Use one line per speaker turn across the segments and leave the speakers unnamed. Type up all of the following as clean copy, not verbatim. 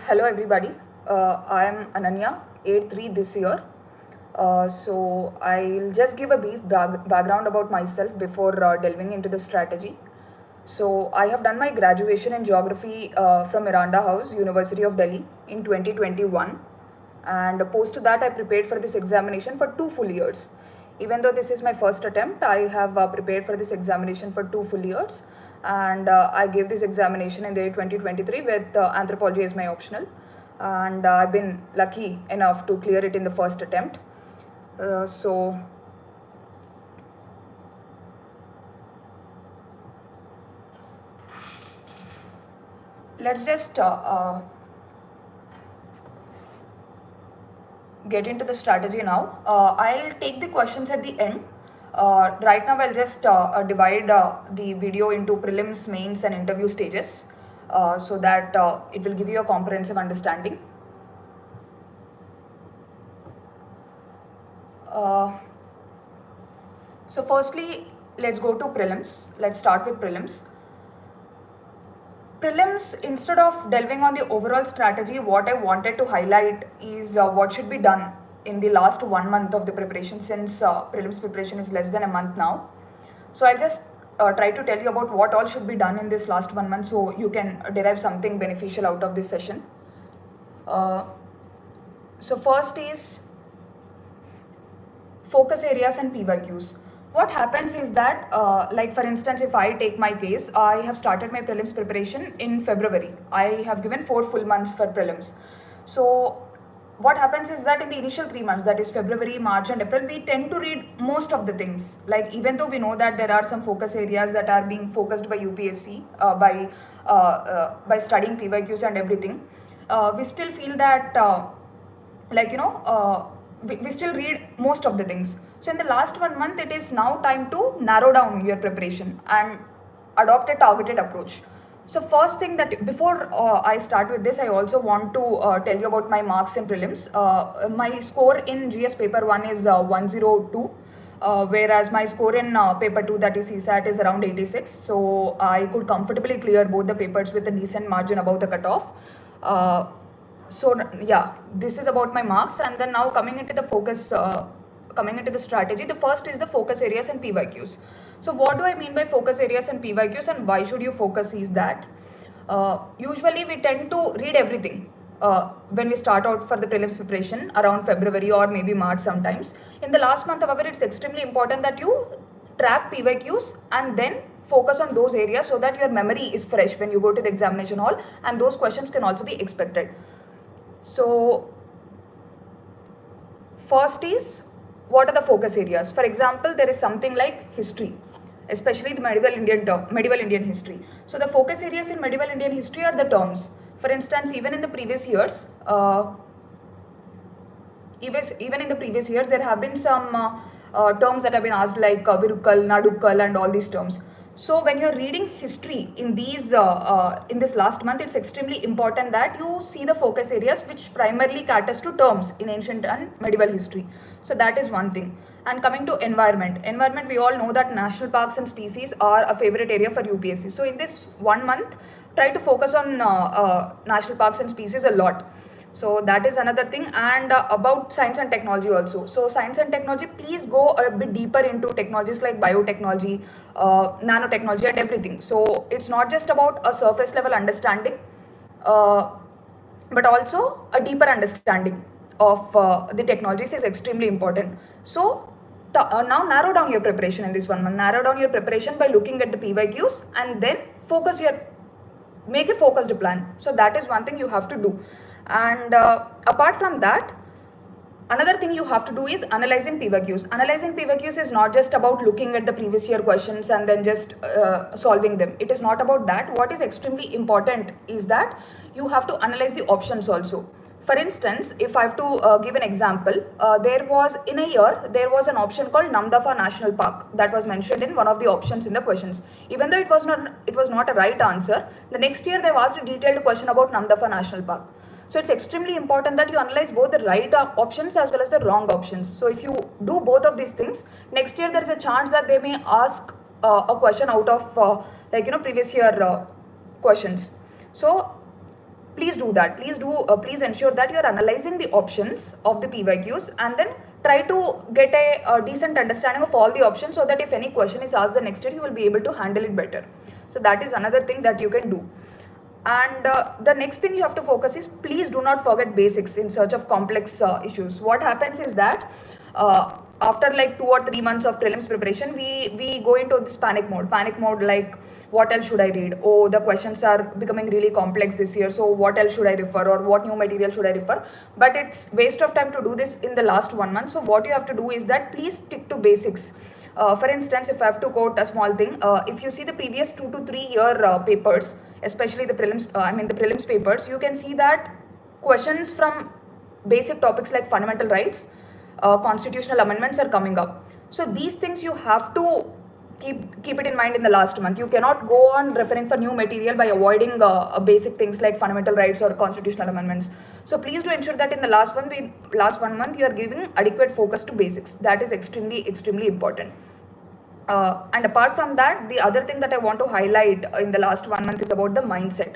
Hello everybody, I am Ananya, 8-3 this year. So I'll just give a brief background about myself before delving into the strategy. So I have done my graduation in geography from Miranda House, University of Delhi in 2021, and post to that I prepared for this examination for 2 full years. Even though this is my first attempt, I have prepared for this examination for 2 full years, and I gave this examination in the year 2023 with anthropology as my optional, and I've been lucky enough to clear it in the first attempt. So let's just get into the strategy now. I'll take the questions at the end. Right now I'll just divide the video into prelims, mains and interview stages so that it will give you a comprehensive understanding. So firstly, let's go to prelims. Let's start with prelims. Prelims, instead of delving on the overall strategy, what I wanted to highlight is what should be done in the last 1 month of the preparation, since prelims preparation is less than a month now. So I'll just try to tell you about what all should be done in this last 1 month so you can derive something beneficial out of this session. So first is focus areas and PYQs. What happens is that, like for instance, if I take my case, I have started my prelims preparation in February. I have given 4 full months for prelims. So what happens is that in the initial 3 months, that is February, March and April, we tend to read most of the things. Like even though we know that there are some focus areas that are being focused by UPSC by studying PYQs and everything, we still feel that we still read most of the things. So in the last 1 month, it is now time to narrow down your preparation and adopt a targeted approach. So first thing that before I start with this, I also want to tell you about my marks in prelims. My score in GS paper 1 is 102. Whereas my score in paper 2, that is CSAT, is around 86. So I could comfortably clear both the papers with a decent margin above the cutoff. So yeah, this is about my marks. And then now coming into the focus, coming into the strategy, the first is the focus areas and PYQs. So what do I mean by focus areas and PYQs, and why should you focus is that usually we tend to read everything when we start out for the prelims preparation around February or maybe March sometimes. In the last month, however, it's extremely important that you track PYQs and then focus on those areas so that your memory is fresh when you go to the examination hall, and those questions can also be expected. So first is, what are the focus areas? For example, there is something like history, especially the medieval Indian history. So the focus areas in medieval Indian history are the terms. For instance, even in the previous years, there have been some terms that have been asked, like Virukkal, Nadukkal and all these terms. So when you're reading history in these in this last month, it's extremely important that you see the focus areas which primarily caters to terms in ancient and medieval history. So that is one thing. And coming to environment, we all know that national parks and species are a favorite area for UPSC. So in this 1 month, try to focus on national parks and species a lot. So that is another thing. And about science and technology also. So science and technology, please go a bit deeper into technologies like biotechnology, nanotechnology and everything. So it's not just about a surface level understanding, but also a deeper understanding of the technologies is extremely important. So now narrow down your preparation in this 1 month. Narrow down your preparation by looking at the PYQs and then make a focused plan. So that is one thing you have to do. And apart from that, another thing you have to do is analyzing PYQs. Analyzing PYQs is not just about looking at the previous year questions and then just solving them. It is not about that. What is extremely important is that you have to analyze the options also. For instance, if I have to give an example, there was an option called Namdapha National Park that was mentioned in one of the options in the questions. Even though it was not a right answer, the next year they've asked a detailed question about Namdapha National Park. So it's extremely important that you analyze both the right options as well as the wrong options. So if you do both of these things, next year there is a chance that they may ask a question out of previous year questions. So please do that. Please ensure that you are analyzing the options of the PYQs and then try to get a decent understanding of all the options, so that if any question is asked the next year, you will be able to handle it better. So that is another thing that you can do. And the next thing you have to focus is, please do not forget basics in search of complex issues. What happens is that after like 2 or 3 months of prelims preparation, we go into this panic mode, like what else should I read? Oh, the questions are becoming really complex this year, so what else should I refer, or what new material should I refer? But it's waste of time to do this in the last 1 month. So what you have to do is that please stick to basics. For instance, if I have to quote a small thing, if you see the previous 2 to 3 year papers, especially the prelims papers, you can see that questions from basic topics like fundamental rights, constitutional amendments are coming up. So these things you have to keep it in mind in the last month. You cannot go on referring for new material by avoiding basic things like fundamental rights or constitutional amendments. So please do ensure that in the last 1 month you are giving adequate focus to basics. That is extremely important. And apart from that, the other thing that I want to highlight in the last 1 month is about the mindset.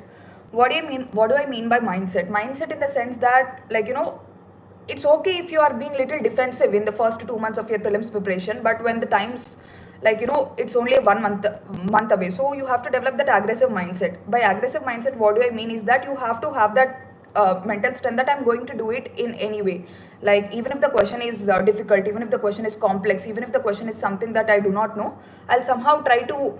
What do I mean by mindset? Mindset in the sense that, like, it's okay if you are being little defensive in the first 2 months of your prelims preparation, but when the times, like, it's only 1 month away, so you have to develop that aggressive mindset. By aggressive mindset, what do I mean is that you have to have that mental strength that I'm going to do it in any way. Like, even if the question is difficult, even if the question is complex, even if the question is something that I do not know, I'll somehow try to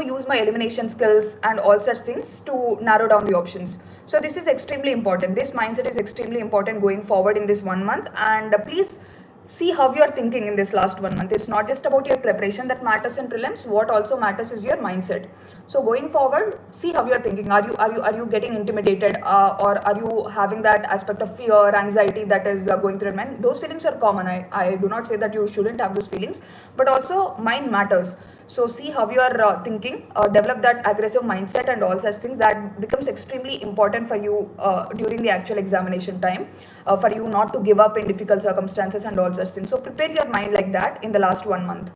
use my elimination skills and all such things to narrow down the options. So this is extremely important. This mindset is extremely important going forward in this 1 month. And please see how you are thinking in this last 1 month. It's not just about your preparation that matters in prelims. What also matters is your mindset. So going forward, see how you are thinking. Are you getting intimidated, or are you having that aspect of fear, anxiety that is going through your mind? Those feelings are common. I do not say that you shouldn't have those feelings, but also mind matters. So see how you are thinking, develop that aggressive mindset and all such things. That becomes extremely important for you during the actual examination time, for you not to give up in difficult circumstances and all such things. So prepare your mind like that in the last 1 month.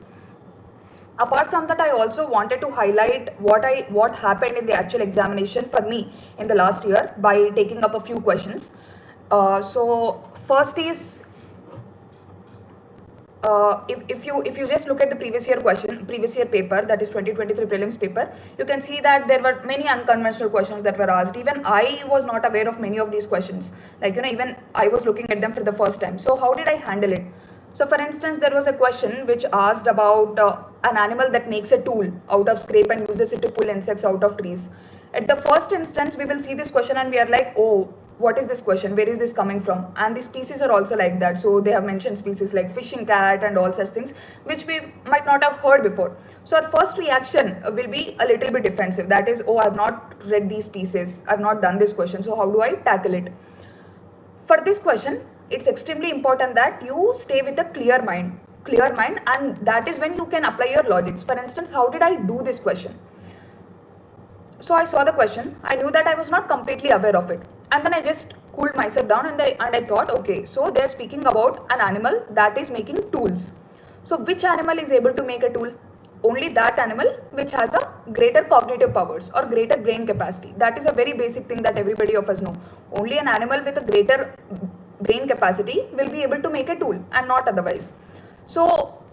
Apart from that, I also wanted to highlight what happened in the actual examination for me in the last year by taking up a few questions. So first is, if you just look at the previous year paper, that is 2023 prelims paper, you can see that there were many unconventional questions that were asked. Even I was not aware of many of these questions. Like, even I was looking at them for the first time. So how did I handle it? So for instance, there was a question which asked about an animal that makes a tool out of scrape and uses it to pull insects out of trees. At the first instance, we will see this question and we are like, oh, what is this question? Where is this coming from? And the species are also like that. So they have mentioned species like fishing cat and all such things, which we might not have heard before. So our first reaction will be a little bit defensive. That is, oh, I've not read these species. I've not done this question. So how do I tackle it? For this question, it's extremely important that you stay with a clear mind, and that is when you can apply your logics. For instance, how did I do this question? So I saw the question, I knew that I was not completely aware of it, and then I just cooled myself down and I thought, okay, so they're speaking about an animal that is making tools. So which animal is able to make a tool? Only that animal which has a greater cognitive powers or greater brain capacity. That is a very basic thing that everybody of us know. Only an animal with a greater brain capacity will be able to make a tool, and not otherwise. So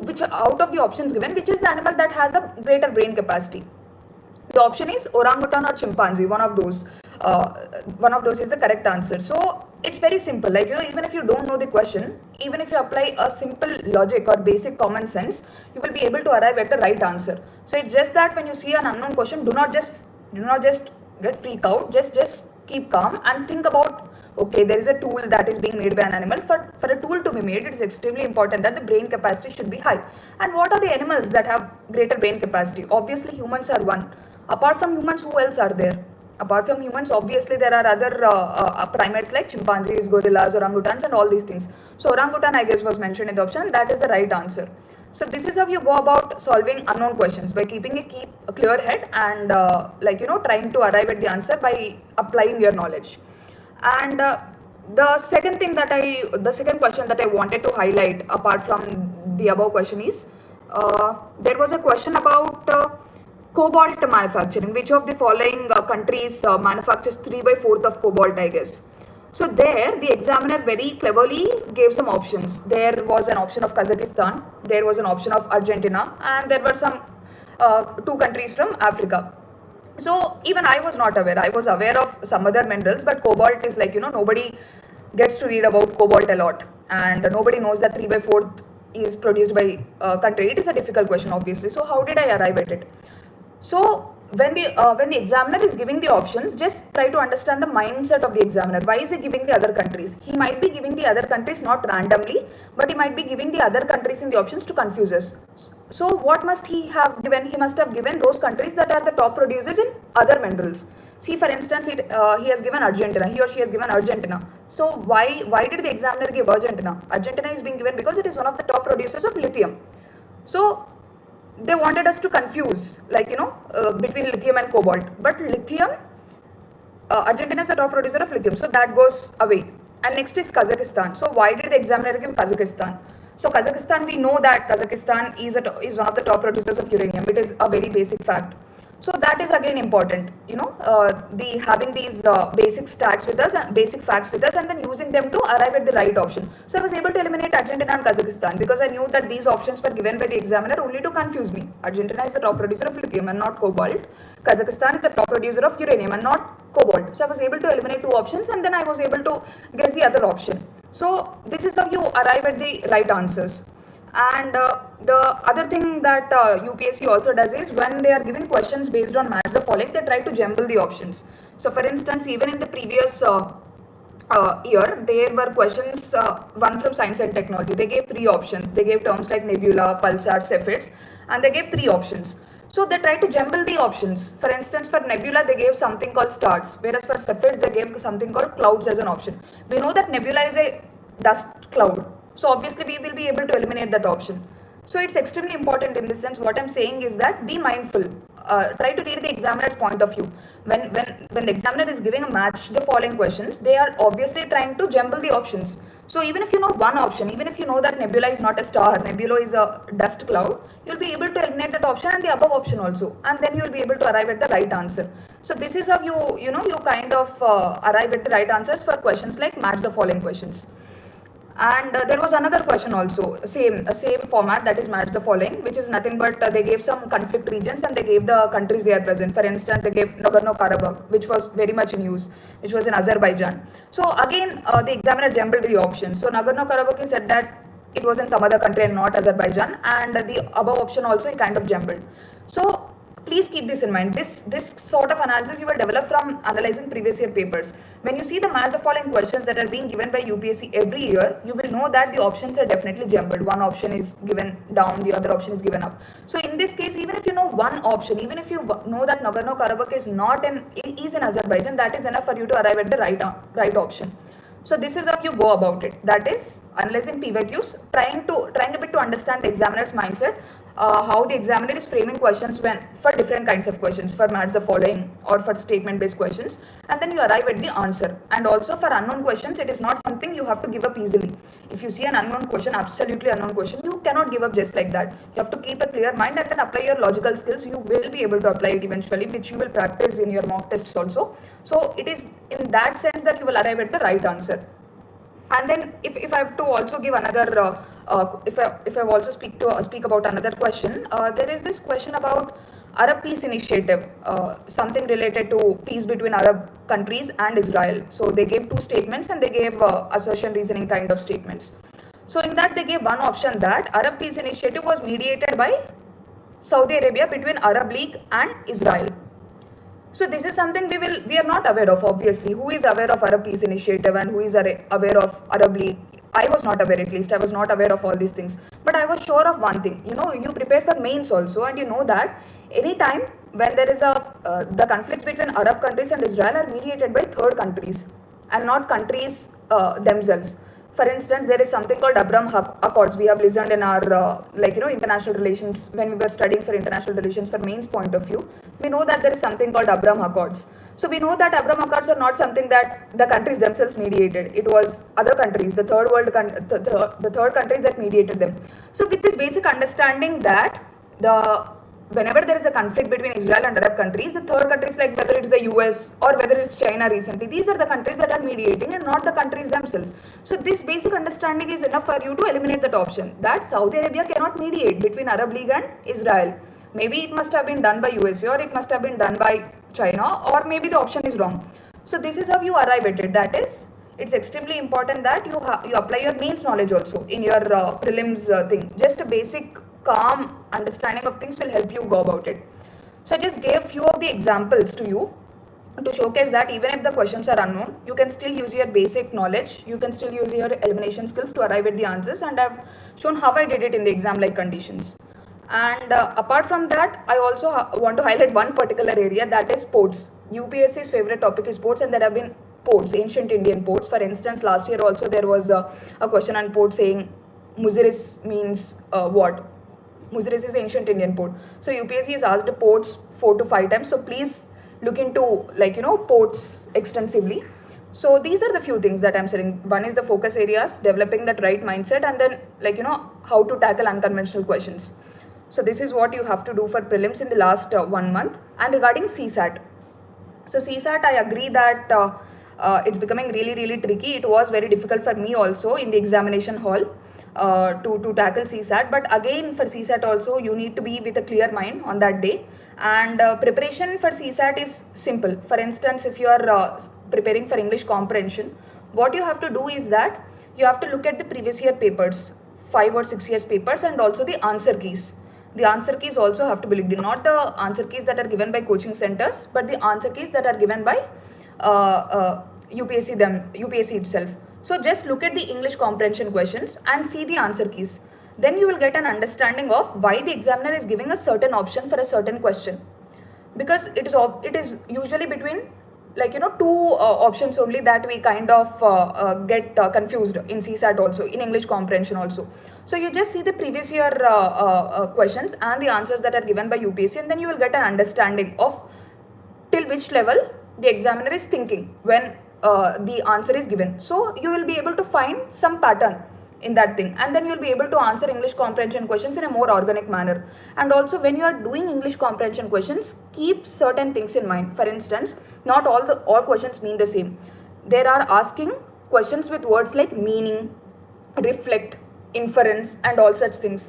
which out of the options given, which is the animal that has a greater brain capacity? The option is orangutan or chimpanzee. One of those is the correct answer. So it's very simple. Like, even if you don't know the question, even if you apply a simple logic or basic common sense, you will be able to arrive at the right answer. So it's just that when you see an unknown question, do not just get freaked out. Just keep calm and think about, okay, there is a tool that is being made by an animal. For a tool to be made, it is extremely important that the brain capacity should be high. And what are the animals that have greater brain capacity? Obviously, humans are one. Apart from humans, who else are there? Apart from humans, obviously there are other primates like chimpanzees, gorillas, orangutans, and all these things. So orangutan, I guess, was mentioned in the option. That is the right answer. So this is how you go about solving unknown questions, by keeping a clear head and trying to arrive at the answer by applying your knowledge. And the second question that I wanted to highlight apart from the above question is, there was a question about Cobalt manufacturing. Which of the following countries manufactures 3 by 4th of cobalt, I guess. So there, the examiner very cleverly gave some options. There was an option of Kazakhstan, there was an option of Argentina, and there were some two countries from Africa. So even I was not aware. I was aware of some other minerals, but cobalt is like, nobody gets to read about cobalt a lot, and nobody knows that 3 by 4th is produced by country. It is a difficult question, obviously. So how did I arrive at it? So when the examiner is giving the options, just try to understand the mindset of the examiner. Why is he giving the other countries? He might be giving the other countries not randomly, but he might be giving the other countries in the options to confuse us. So what must he have given? He must have given those countries that are the top producers in other minerals. See, for instance, he has given Argentina. He or she has given Argentina. So why did the examiner give Argentina? Argentina is being given because it is one of the top producers of lithium. So they wanted us to confuse, like, between lithium and cobalt. But lithium, Argentina is the top producer of lithium, so that goes away. And next is Kazakhstan. So why did the examiner give Kazakhstan? So Kazakhstan, we know that Kazakhstan is one of the top producers of uranium. It is a very basic fact. So that is again important, having these basic facts with us, and then using them to arrive at the right option. So I was able to eliminate Argentina and Kazakhstan because I knew that these options were given by the examiner only to confuse me. Argentina is the top producer of lithium and not cobalt. Kazakhstan is the top producer of uranium and not cobalt. So I was able to eliminate two options, and then I was able to guess the other option. So this is how you arrive at the right answers. And the other thing that UPSC also does is when they are giving questions based on match the following, they try to jumble the options. So for instance, even in the previous year, there were questions, one from science and technology. They gave three options. They gave terms like nebula, pulsar, cepheids, and they gave three options. So they try to jumble the options. For instance, for nebula, they gave something called stars, whereas for cepheids, they gave something called clouds as an option. We know that nebula is a dust cloud. So obviously we will be able to eliminate that option. So it's extremely important in this sense. What I'm saying is that be mindful. Try to read the examiner's point of view. When the examiner is giving a match the following questions, they are obviously trying to jumble the options. So even if you know one option, even if you know that nebula is not a star, nebula is a dust cloud, you'll be able to eliminate that option and the above option also, and then you'll be able to arrive at the right answer. So this is how you kind of arrive at the right answers for questions like match the following questions. And there was another question also, same format, that is match the following, which is nothing but they gave some conflict regions and they gave the countries they are present. For instance, they gave Nagorno-Karabakh, which was very much in use, which was in Azerbaijan. So again, the examiner jumbled the options. So Nagorno-Karabakh, he said that it was in some other country and not Azerbaijan, and the above option also he kind of jumbled. So please keep this in mind. This sort of analysis you will develop from analyzing previous year papers. When you see the match the following questions that are being given by UPSC every year, you will know that the options are definitely jumbled. One option is given down, the other option is given up. So in this case, even if you know one option, even if you know that Nagorno-Karabakh is in Azerbaijan, that is enough for you to arrive at the right option. So this is how you go about it. That is analyzing PYQs, trying a bit to understand the examiner's mindset, how the examiner is framing questions for different kinds of questions, for match the following or for statement based questions, and then you arrive at the answer. And also for unknown questions, it is not something you have to give up easily. If you see an unknown question, absolutely unknown question, you cannot give up just like that. You have to keep a clear mind and then apply your logical skills. You will be able to apply it eventually, which you will practice in your mock tests also. So it is in that sense that you will arrive at the right answer. And then if I have to also give another, if I also speak about another question, there is this question about Arab Peace Initiative, something related to peace between Arab countries and Israel. So they gave two statements and they gave assertion reasoning kind of statements. So in that they gave one option that Arab Peace Initiative was mediated by Saudi Arabia between Arab League and Israel. So this is something we are not aware of, obviously. Who is aware of Arab Peace Initiative and who is aware of Arab League? I was not aware, at least. I was not aware of all these things. But I was sure of one thing. You prepare for mains also, and you know that anytime when there is the conflicts between Arab countries and Israel are mediated by third countries and not countries themselves. For instance, there is something called Abraham Accords. We have listened in our international relations, when we were studying for international relations for mains point of view. We know that there is something called Abraham Accords. So we know that Abraham Accords are not something that the countries themselves mediated. It was other countries, the third world, the third countries that mediated them. So with this basic understanding that the whenever there is a conflict between Israel and Arab countries, the third countries, like whether it's the US or whether it's China recently, these are the countries that are mediating and not the countries themselves. So this basic understanding is enough for you to eliminate that option, that Saudi Arabia cannot mediate between Arab League and Israel. Maybe it must have been done by USA, or it must have been done by China, or maybe the option is wrong. So this is how you arrive at it. That is, it's extremely important that you apply your mains knowledge also in your prelims thing. Just a basic calm understanding of things will help you go about it. So I just gave few of the examples to you to showcase that even if the questions are unknown, you can still use your basic knowledge, you can still use your elimination skills to arrive at the answers, and I've shown how I did it in the exam like conditions. And apart from that, I also want to highlight one particular area, that is ports. UPSC's favorite topic is ports, and there have been ports, ancient Indian ports. For instance, last year also there was a question on port saying Muziris means what? Muziris is ancient Indian port. So UPSC has asked ports 4 to 5 times. So please look into ports extensively. So these are the few things that I'm saying. One is the focus areas, developing that right mindset, and then how to tackle unconventional questions. So this is what you have to do for prelims in the last 1 month. And regarding CSAT, so CSAT, I agree that it's becoming really, really tricky. It was very difficult for me also in the examination hall to tackle CSAT. But again, for CSAT also, you need to be with a clear mind on that day. And preparation for CSAT is simple. For instance, if you are preparing for English comprehension, what you have to do is that you have to look at the previous year papers, 5 or 6 years papers, and also the answer keys. The answer keys also have to be looked in, not the answer keys that are given by coaching centers, but the answer keys that are given by UPSC itself. So just look at the English comprehension questions and see the answer keys. Then you will get an understanding of why the examiner is giving a certain option for a certain question. Because it is usually between two options only that we kind of get confused in CSAT also, in English comprehension also. So you just see the previous year questions and the answers that are given by UPSC, and then you will get an understanding of till which level the examiner is thinking when the answer is given. So you will be able to find some pattern in that thing, and then you will be able to answer English comprehension questions in a more organic manner. And also, when you are doing English comprehension questions, keep certain things in mind. For instance, not all questions mean the same. There are asking questions with words like meaning, reflect, inference, and all such things.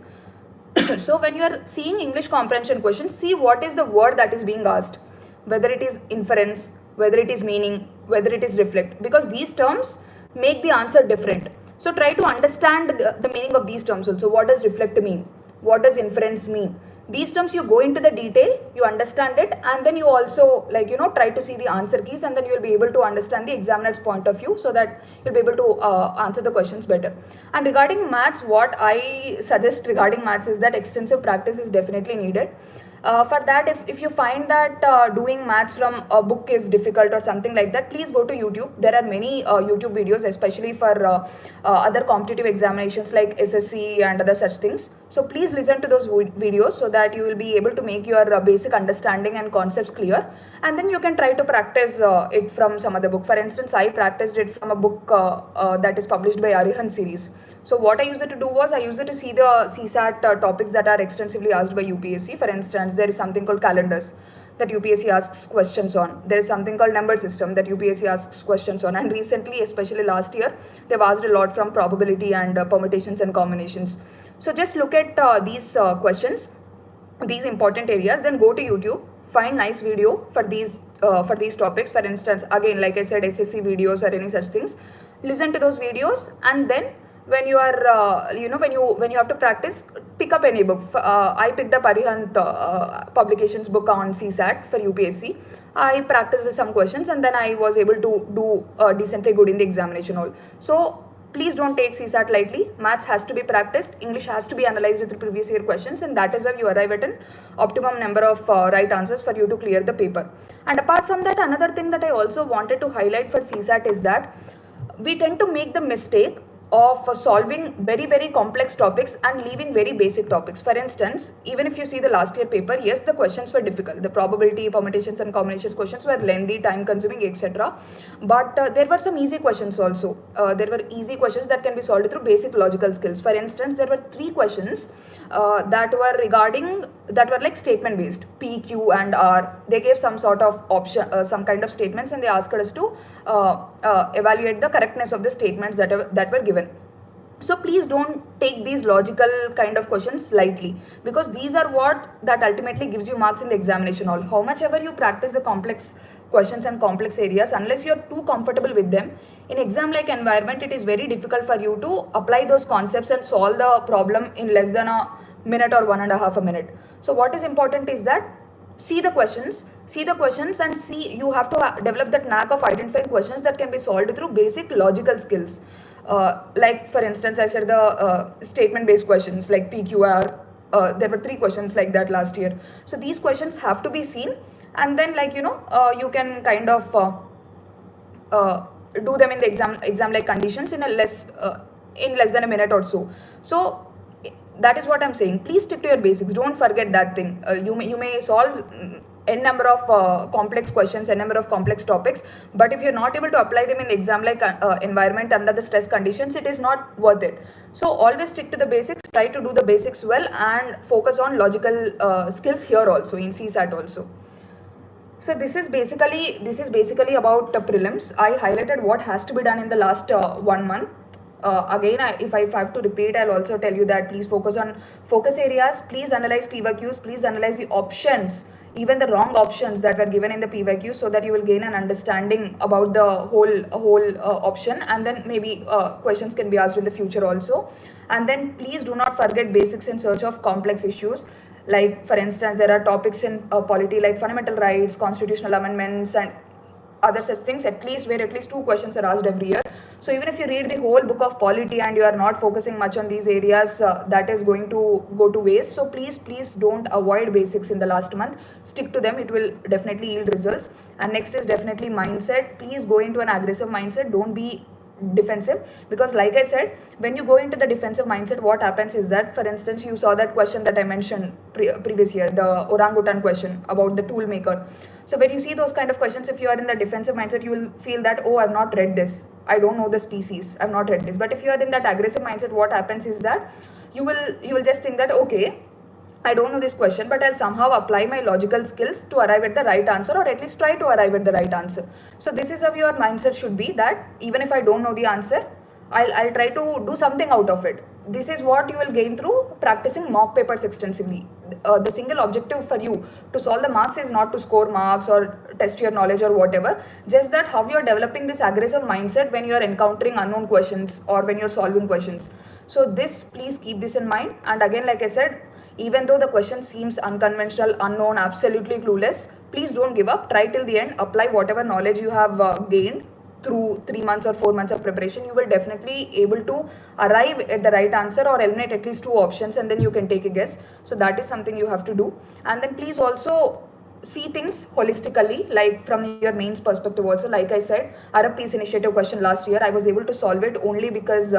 So when you are seeing English comprehension questions, see what is the word that is being asked, whether it is inference, whether it is meaning, whether it is reflect, because these terms make the answer different. So try to understand the meaning of these terms also. What does reflect mean? What does inference mean? These terms, you go into the detail, you understand it, and then you also try to see the answer keys, and then you will be able to understand the examiner's point of view, so that you'll be able to answer the questions better. And regarding maths, what I suggest regarding maths is that extensive practice is definitely needed. For that, if you find that doing maths from a book is difficult or something like that, please go to YouTube. There are many YouTube videos, especially for other competitive examinations like SSC and other such things. So please listen to those videos, so that you will be able to make your basic understanding and concepts clear, and then you can try to practice it from some other book. For instance, I practiced it from a book that is published by Arihan series. So what I used to do was, I used to see the CSAT topics that are extensively asked by UPSC. For instance, there is something called calendars that UPSC asks questions on. There is something called number system that UPSC asks questions on. And recently, especially last year, they've asked a lot from probability and permutations and combinations. So just look at these questions, these important areas, then go to YouTube, find nice video for these topics. For instance, again, like I said, SSC videos or any such things. Listen to those videos, and then when you are when you have to practice, pick up any book. I picked up Arihant publications book on CSAT for UPSC. I practiced some questions, and then I was able to do decently good in the examination hall. So please don't take CSAT lightly. Maths has to be practiced, English has to be analyzed with the previous year questions, and that is how you arrive at an optimum number of right answers for you to clear the paper. And apart from that, another thing that I also wanted to highlight for CSAT is that we tend to make the mistake of solving very, very complex topics and leaving very basic topics. For instance, even if you see the last year paper, yes, the questions were difficult. The probability, permutations and combinations questions were lengthy, time consuming, etc. But there were some easy questions also. There were easy questions that can be solved through basic logical skills. For instance, there were 3 questions that were regarding that were like statement based, P, Q, and R. They gave some sort of option, some kind of statements, and they asked us to evaluate the correctness of the statements that were given. So please don't take these logical kind of questions lightly, because these are what that ultimately gives you marks in the examination hall. How much ever you practice the complex questions and complex areas, unless you're too comfortable with them, in exam like environment, it is very difficult for you to apply those concepts and solve the problem in less than a minute or 1.5 minutes. So what is important is that see the questions and see, you have to develop that knack of identifying questions that can be solved through basic logical skills. Like for instance, I said the statement based questions like PQR. There were 3 questions like that last year. So these questions have to be seen, and then you can kind of do them in the exam like conditions in less than a minute or so. So that is what I'm saying. Please stick to your basics. Don't forget that thing. You may solve n number of complex questions, n number of complex topics, but if you're not able to apply them in the exam like environment under the stress conditions, it is not worth it. So always stick to the basics. Try to do the basics well and focus on logical skills here also in CSAT also. So this is basically about prelims. I highlighted what has to be done in the last 1 month. Again, if I have to repeat, I'll also tell you that please focus on focus areas. Please analyze PYQs. Please analyze the options, even the wrong options that were given in the PYQ, so that you will gain an understanding about the whole option, and then maybe questions can be asked in the future also. And then please do not forget basics in search of complex issues. Like for instance, there are topics in polity like fundamental rights, constitutional amendments, and other such things, at least 2 questions are asked every year. So even if you read the whole book of polity and you are not focusing much on these areas, that is going to go to waste. So please don't avoid basics in the last month. Stick to them. It will definitely yield results. And next is definitely mindset. Please go into an aggressive mindset. Don't be defensive, because like I said, when you go into the defensive mindset, what happens is that, for instance, you saw that question that I mentioned previous year, the orangutan question about the tool maker. So when you see those kind of questions, if you are in the defensive mindset, you will feel that, oh, I've not read this, I don't know the species, I've not read this. But if you are in that aggressive mindset, what happens is that you will just think that, okay, I don't know this question, but I'll somehow apply my logical skills to arrive at the right answer, or at least try to arrive at the right answer. So this is how your mindset should be, that even if I don't know the answer, I'll try to do something out of it. This is what you will gain through practicing mock papers extensively. The single objective for you to solve the marks is not to score marks or test your knowledge or whatever, just that how you're developing this aggressive mindset when you're encountering unknown questions or when you're solving questions. So this, please keep this in mind. And again, like I said, even though the question seems unconventional, unknown, absolutely clueless, please don't give up. Try till the end. Apply whatever knowledge you have gained through 3 months or 4 months of preparation. You will definitely able to arrive at the right answer or eliminate at least 2 options, and then you can take a guess. So that is something you have to do. And then please also see things holistically, like from your mains perspective also. Like I said, Arab Peace Initiative question last year, I was able to solve it only because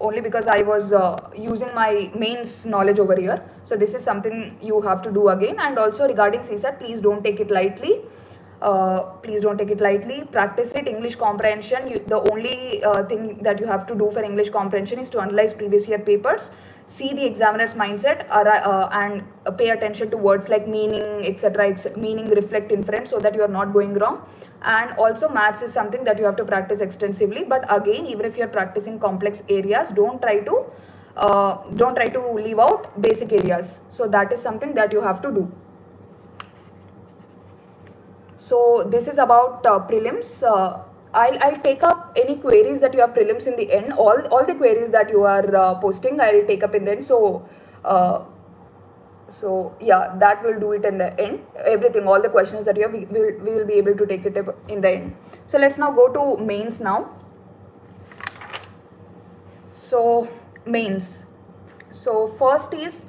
only because I was using my mains knowledge over here. So this is something you have to do again. And also regarding CSAT, please don't take it lightly. Practice it. English comprehension, the only thing that you have to do for English comprehension is to analyze previous year papers, see the examiner's mindset, and pay attention to words like meaning, etc. Meaning, reflect, inference, so that you are not going wrong. And also maths is something that you have to practice extensively. But again, even if you are practicing complex areas, don't try to leave out basic areas. So that is something that you have to do. So this is about prelims. I'll take up any queries that you have prelims in the end. All the queries that you are posting, I'll take up in the end. So yeah, that will do it in the end. Everything, all the questions that you have, we will be able to take it in the end. So let's now go to mains now. So mains. So first is,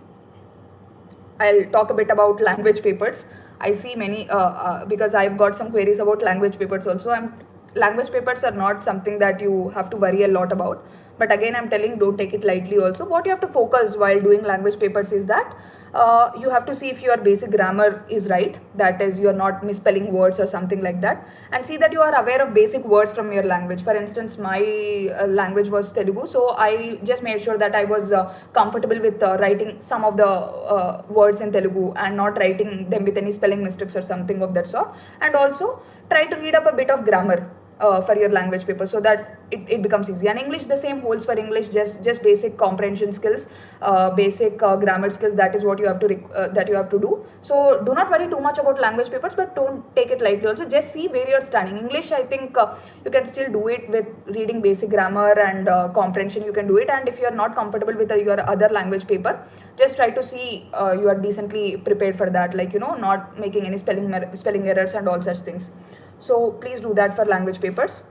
I'll talk a bit about language papers. I see many, because I've got some queries about language papers also. Language papers are not something that you have to worry a lot about. But again, I'm telling, don't take it lightly also. What you have to focus while doing language papers is that You have to see if your basic grammar is right, that is, you are not misspelling words or something like that, and see that you are aware of basic words from your language. For instance, my language was Telugu, so I just made sure that I was comfortable with writing some of the words in Telugu and not writing them with any spelling mistakes or something of that sort, and also try to read up a bit of grammar for your language paper, so that it becomes easy. And English, the same holds for English, just basic comprehension skills, basic grammar skills. That is what you have to do. So do not worry too much about language papers, but don't take it lightly also. Just see where you're standing. English, I think you can still do it with reading basic grammar and comprehension. You can do it. And if you're not comfortable with your other language paper, just try to see you are decently prepared for that, like, not making any spelling errors and all such things. So please do that for language papers.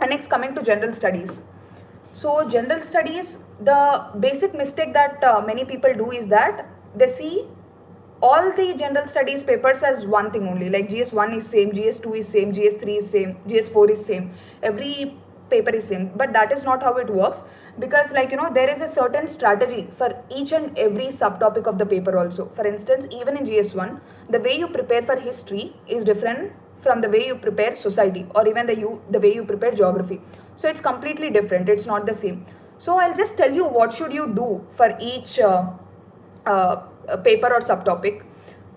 And next, coming to general studies. So general studies, the basic mistake that many people do is that they see all the general studies papers as one thing only, like GS1 is same, GS2 is same, GS3 is same, GS4 is same, every paper is same. But that is not how it works, because, like, there is a certain strategy for each and every subtopic of the paper also. For instance, even in GS1, the way you prepare for history is different from the way you prepare society, or even the way you prepare geography. So it's completely different, it's not the same. So I'll just tell you what should you do for each paper or subtopic.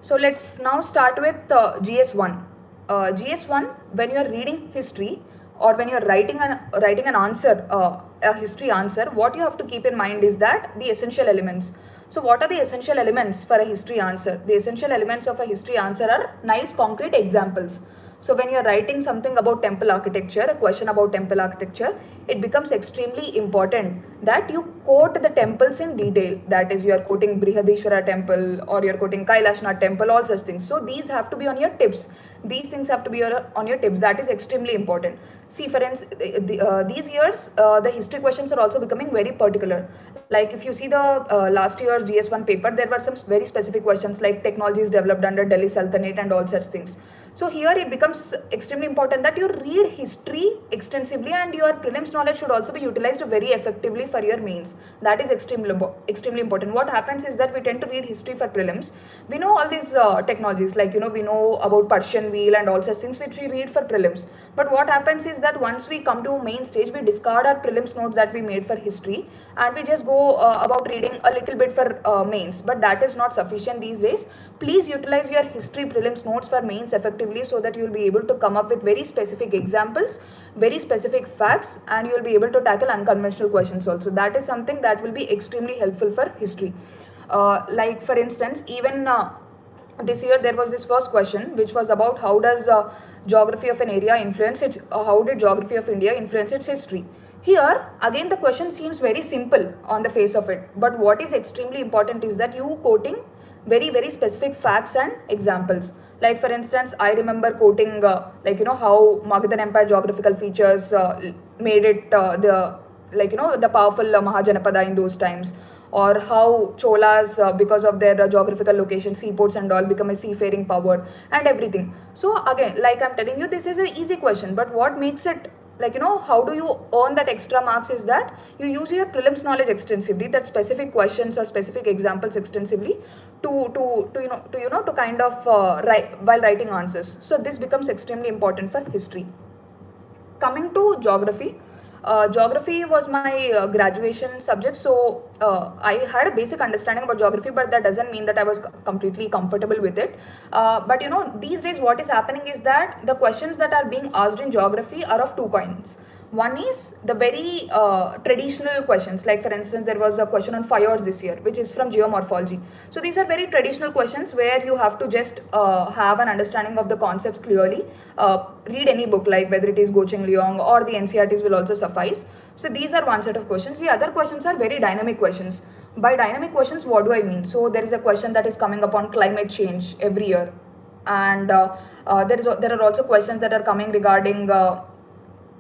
So let's now start with GS1. GS1, when you're reading history, or when you're writing an answer, a history answer, what you have to keep in mind is that the essential elements. So what are the essential elements for a history answer? The essential elements of a history answer are nice concrete examples. So when you're writing something about temple architecture, a question about temple architecture, it becomes extremely important that you quote the temples in detail. That is, you are quoting Brihadishwara temple, or you're quoting Kailashnath temple, all such things. So these have to be on your tips. These things have to be on your tips. That is extremely important. See, for instance, these years, the history questions are also becoming very particular. Like, if you see the last year's GS1 paper, there were some very specific questions like technologies developed under Delhi Sultanate and all such things. So here it becomes extremely important that you read history extensively, and your prelims knowledge should also be utilized very effectively for your mains. That is extremely important. What happens is that we tend to read history for prelims. We know all these technologies, like, we know about Persian wheel and all such things, which we read for prelims. But what happens is that once we come to main stage, we discard our prelims notes that we made for history, and we just go about reading a little bit for mains. But that is not sufficient these days. Please utilize your history prelims notes for mains effectively, so that you will be able to come up with very specific examples, very specific facts, and you will be able to tackle unconventional questions also. That is something that will be extremely helpful for history. Like, for instance, even this year there was this first question, which was about how does geography of an area influence its, how did geography of India influence its history? Here, again, the question seems very simple on the face of it, but what is extremely important is that you quoting very, very specific facts and examples. Like, for instance, I remember quoting how Magadhan Empire geographical features made it the powerful Mahajanapada in those times, or how Cholas, because of their geographical location, seaports and all, become a seafaring power and everything. So again, like I'm telling you, this is an easy question, but what makes it, how do you earn that extra marks is that you use your prelims knowledge extensively, that specific questions or specific examples extensively to kind of write while writing answers. So this becomes extremely important for history. Coming to geography. Geography was my graduation subject, so I had a basic understanding about geography, but that doesn't mean that I was completely comfortable with it. But these days what is happening is that the questions that are being asked in geography are of two kinds. One is the very traditional questions, like, for instance, there was a question on fjords this year, which is from geomorphology. So these are very traditional questions where you have to just have an understanding of the concepts clearly. Read any book, like whether it is Gocheng Liang or the NCRTs will also suffice. So these are one set of questions. The other questions are very dynamic questions. By dynamic questions, what do I mean? So there is a question that is coming up on climate change every year, and there are also questions that are coming regarding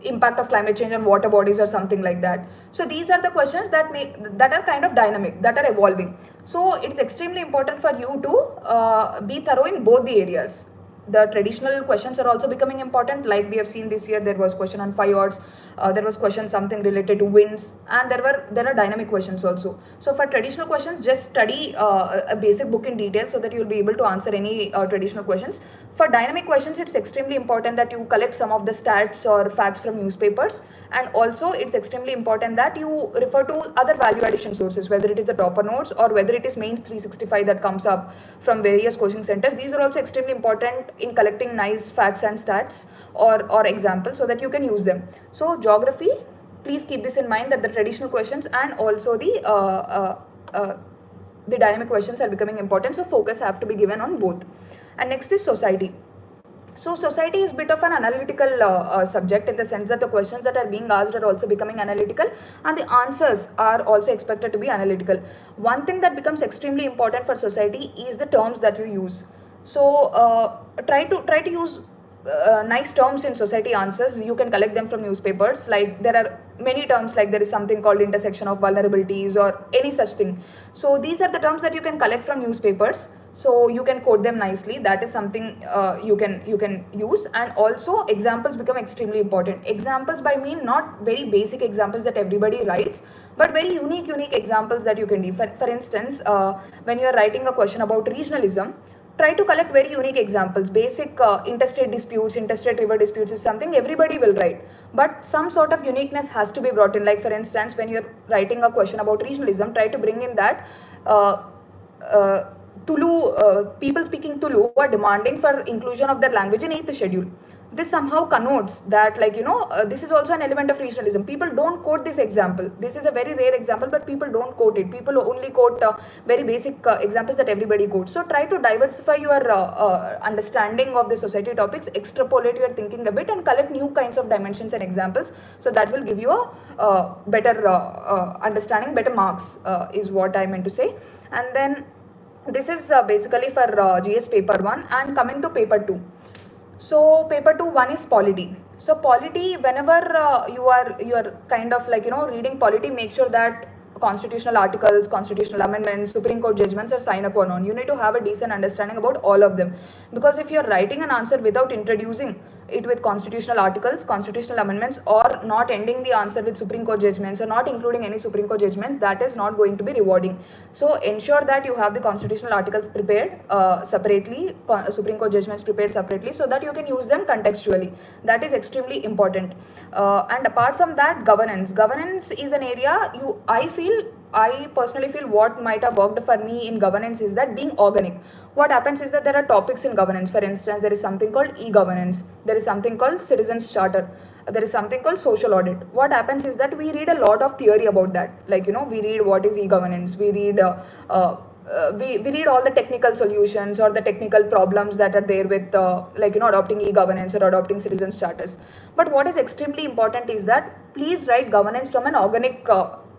impact of climate change on water bodies or something like that. So these are the questions that are kind of dynamic, that are evolving. So it's extremely important for you to be thorough in both the areas. the traditional questions are also becoming important. Like we have seen this year, there was question on 5 odds, there was question something related to winds, and there are dynamic questions also. So for traditional questions, just study a basic book in detail so that you will be able to answer any traditional questions. For dynamic questions, it's extremely important that you collect some of the stats or facts from newspapers, and also it's extremely important that you refer to other value addition sources, whether it is the topper notes or whether it is mains 365 that comes up from various coaching centers. These are also extremely important in collecting nice facts and stats or examples so that you can use them. So geography, please keep this in mind, that the traditional questions and also the dynamic questions are becoming important, so focus have to be given on both. And next is society. So society is a bit of an analytical subject, in the sense that the questions that are being asked are also becoming analytical, and the answers are also expected to be analytical. One thing that becomes extremely important for society is the terms that you use. So try to use nice terms in society answers. You can collect them from newspapers. Like there are many terms, like there is something called intersection of vulnerabilities or any such thing. So these are the terms that you can collect from newspapers, so you can quote them nicely. That is something you can use. And also examples become extremely important. Examples by mean not very basic examples that everybody writes, but very unique examples that you can do. For instance, when you are writing a question about regionalism, try to collect very unique examples. Basic interstate disputes, interstate river disputes is something everybody will write, but some sort of uniqueness has to be brought in. Like for instance, when you're writing a question about regionalism, try to bring in that Tulu, people speaking Tulu are demanding for inclusion of their language in 8th schedule. This somehow connotes that, like, this is also an element of regionalism. People don't quote this example. This is a very rare example, but people don't quote it. People only quote very basic examples that everybody quotes. So try to diversify your understanding of the society topics, extrapolate your thinking a bit, and collect new kinds of dimensions and examples. So that will give you a better understanding, better marks is what I meant to say. And then this is basically for GS paper 1, and coming to paper 2. So paper 2, 1 is polity. So polity, whenever you are kind of like reading polity, make sure that constitutional articles, constitutional amendments, Supreme Court judgments are sine qua non. You need to have a decent understanding about all of them, because if you are writing an answer without introducing it with constitutional articles, constitutional amendments, or not ending the answer with Supreme Court judgments, or not including any Supreme Court judgments, that is not going to be rewarding. So ensure that you have the constitutional articles prepared separately, Supreme Court judgments prepared separately, so that you can use them contextually. That is extremely important. And apart from that, governance is an area I personally feel what might have worked for me in governance is that being organic. What happens is that there are topics in governance. For instance, there is something called e-governance. There is something called citizens charter. There is something called social audit. What happens is that we read a lot of theory about that. Like, we read what is e-governance. We read we read all the technical solutions or the technical problems that are there with adopting e-governance or adopting citizens charters. But what is extremely important is that please write governance from an organic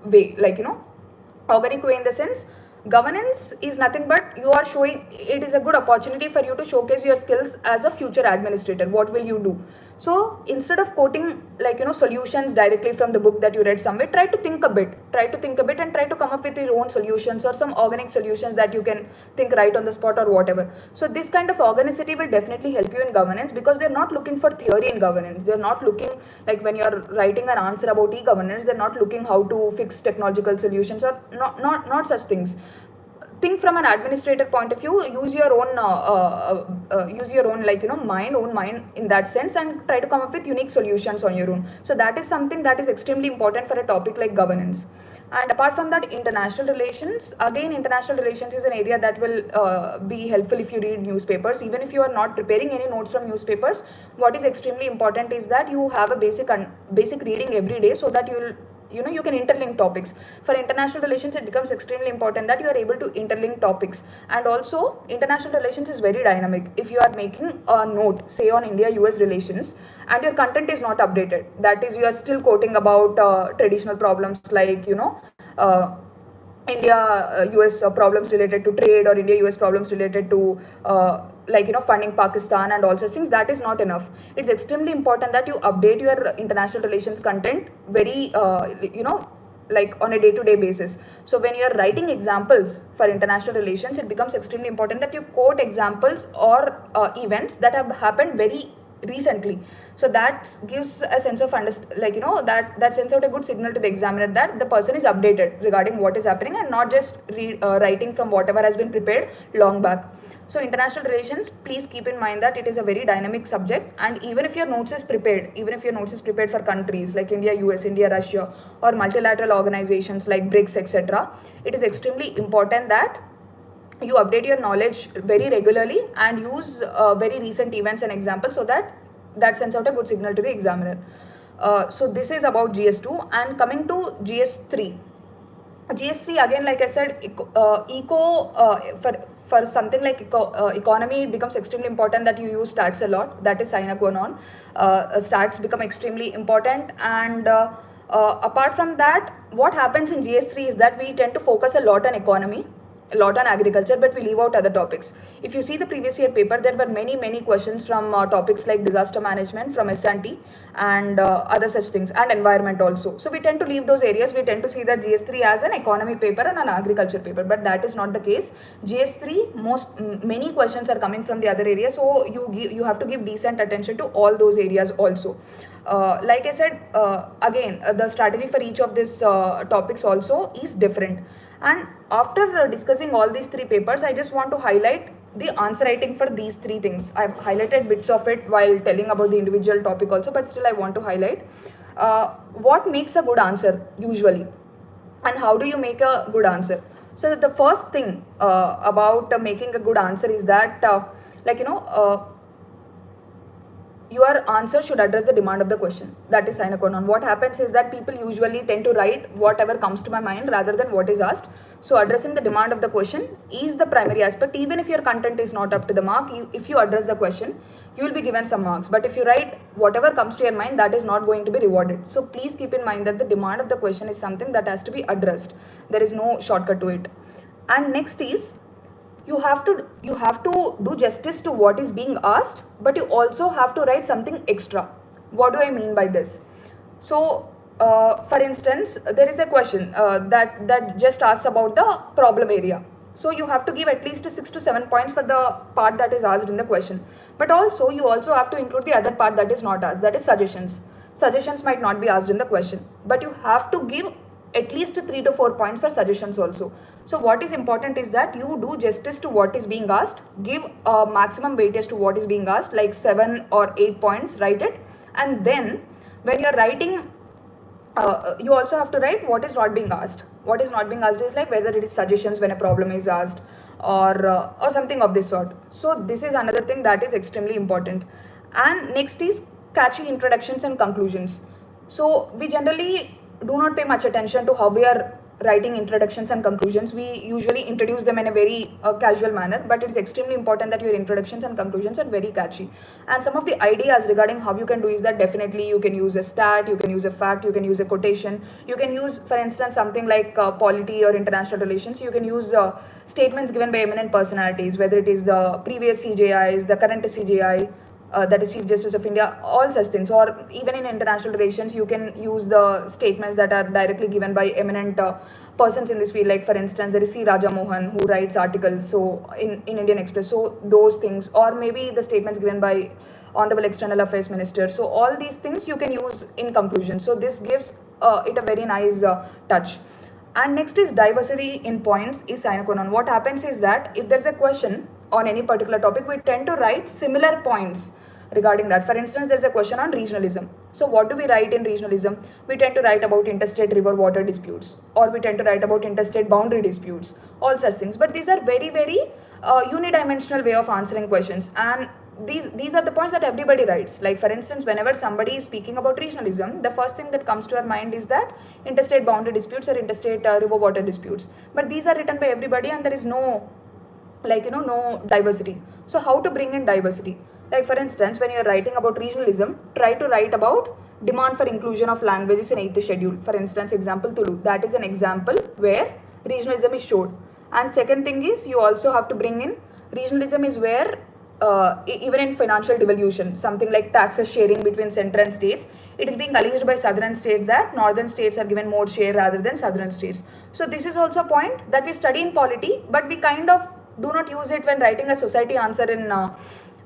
way. Organic way in the sense, governance is nothing but you are showing, it is a good opportunity for you to showcase your skills as a future administrator. What will you do? So instead of quoting solutions directly from the book that you read somewhere, try to think a bit and try to come up with your own solutions or some organic solutions that you can think right on the spot or whatever. So this kind of organicity will definitely help you in governance, because they're not looking for theory in governance. They're not looking, like when you're writing an answer about e-governance, they're not looking how to fix technological solutions or not such things. Think from an administrator point of view. Use your own mind in that sense, and try to come up with unique solutions on your own. So that is something that is extremely important for a topic like governance. And apart from that, international relations. Again, international relations is an area that will be helpful if you read newspapers. Even if you are not preparing any notes from newspapers, what is extremely important is that you have a basic reading every day, so that you can interlink topics. For international relations, it becomes extremely important that you are able to interlink topics. And also, international relations is very dynamic. If you are making a note, say on India-US relations, and your content is not updated, that is, you are still quoting about traditional problems like India-US problems related to trade, or India-US problems related to funding Pakistan and all such things. That is not enough. It's extremely important that you update your international relations content very like on a day-to-day basis. So when you're writing examples for international relations, it becomes extremely important that you quote examples or events that have happened very recently. So that gives a sense of that sends out a good signal to the examiner that the person is updated regarding what is happening and not just writing from whatever has been prepared long back. So international relations, please keep in mind that it is a very dynamic subject, and even if your notes is prepared for countries like India, US, India, Russia, or multilateral organizations like BRICS, etc., it is extremely important that you update your knowledge very regularly and use very recent events and examples, so that sends out a good signal to the examiner. So this is about GS2, and coming to GS3. GS3 again, like I said, for something like economy, it becomes extremely important that you use stats a lot. That is sine qua non. Stats become extremely important, and apart from that, what happens in GS3 is that we tend to focus a lot on economy, a lot on agriculture, but we leave out other topics. If you see the previous year paper, there were many questions from topics like disaster management from S&T and other such things, and environment also. So we tend to leave those areas. We tend to see that GS3 as an economy paper and an agriculture paper, but that is not the case. GS3, many questions are coming from the other areas, so you have to give decent attention to all those areas also. Like I said, again, the strategy for each of these topics also is different. And after discussing all these three papers, I just want to highlight the answer writing for these three things. I've highlighted bits of it while telling about the individual topic also, but still I want to highlight what makes a good answer usually, and how do you make a good answer. So the first thing about making a good answer is that your answer should address the demand of the question. That is sine qua non. What happens is that people usually tend to write whatever comes to my mind rather than what is asked. So addressing the demand of the question is the primary aspect. Even if your content is not up to the mark, if you address the question, you will be given some marks. But if you write whatever comes to your mind, that is not going to be rewarded. So please keep in mind that the demand of the question is something that has to be addressed. There is no shortcut to it. And next is, you have to do justice to what is being asked, but you also have to write something extra. What do I mean by this? So for instance, there is a question that just asks about the problem area. So you have to give at least 6 to 7 points for the part that is asked in the question, but also you also have to include the other part that is not asked, that is suggestions. Suggestions might not be asked in the question, but you have to give at least 3 to 4 points for suggestions also. So what is important is that you do justice to what is being asked, give a maximum weightage to what is being asked, like 7 or 8 points, write it, and then when you're writing, you also have to write what is not being asked. What is not being asked is like whether it is suggestions when a problem is asked, or something of this sort. So this is another thing that is extremely important. And next is catchy introductions and conclusions. So we generally do not pay much attention to how we are writing introductions and conclusions. We usually introduce them in a very casual manner, but it is extremely important that your introductions and conclusions are very catchy. And some of the ideas regarding how you can do is that definitely you can use a stat, you can use a fact, you can use a quotation, you can use, for instance, something like polity or international relations. You can use statements given by eminent personalities, whether it is the previous CJIs, the current CJI, that is Chief Justice of India, all such things. Or even in international relations, you can use the statements that are directly given by eminent persons in this field. Like for instance, there is C. Raja Mohan, who writes articles so in Indian Express. So those things, or maybe the statements given by Honorable External Affairs Minister. So all these things you can use in conclusion. So this gives it a very nice touch. And next is diversity in points is sine qua non. What happens is that if there's a question on any particular topic, we tend to write similar points regarding that. For instance, there's a question on regionalism. So what do we write in regionalism? We tend to write about interstate river water disputes, or we tend to write about interstate boundary disputes, all such things. But these are very unidimensional way of answering questions, and these are the points that everybody writes. Like for instance, whenever somebody is speaking about regionalism, the first thing that comes to our mind is that interstate boundary disputes or interstate river water disputes. But these are written by everybody, and there is no no diversity. So how to bring in diversity? Like for instance, when you're writing about regionalism, try to write about demand for inclusion of languages in 8th schedule. For instance, example Tulu. That is an example where regionalism is showed. And second thing is, you also have to bring in regionalism is where even in financial devolution, something like taxes sharing between center and states, it is being alleged by southern states that northern states are given more share rather than southern states. So this is also a point that we study in polity, but we kind of do not use it when writing a society answer in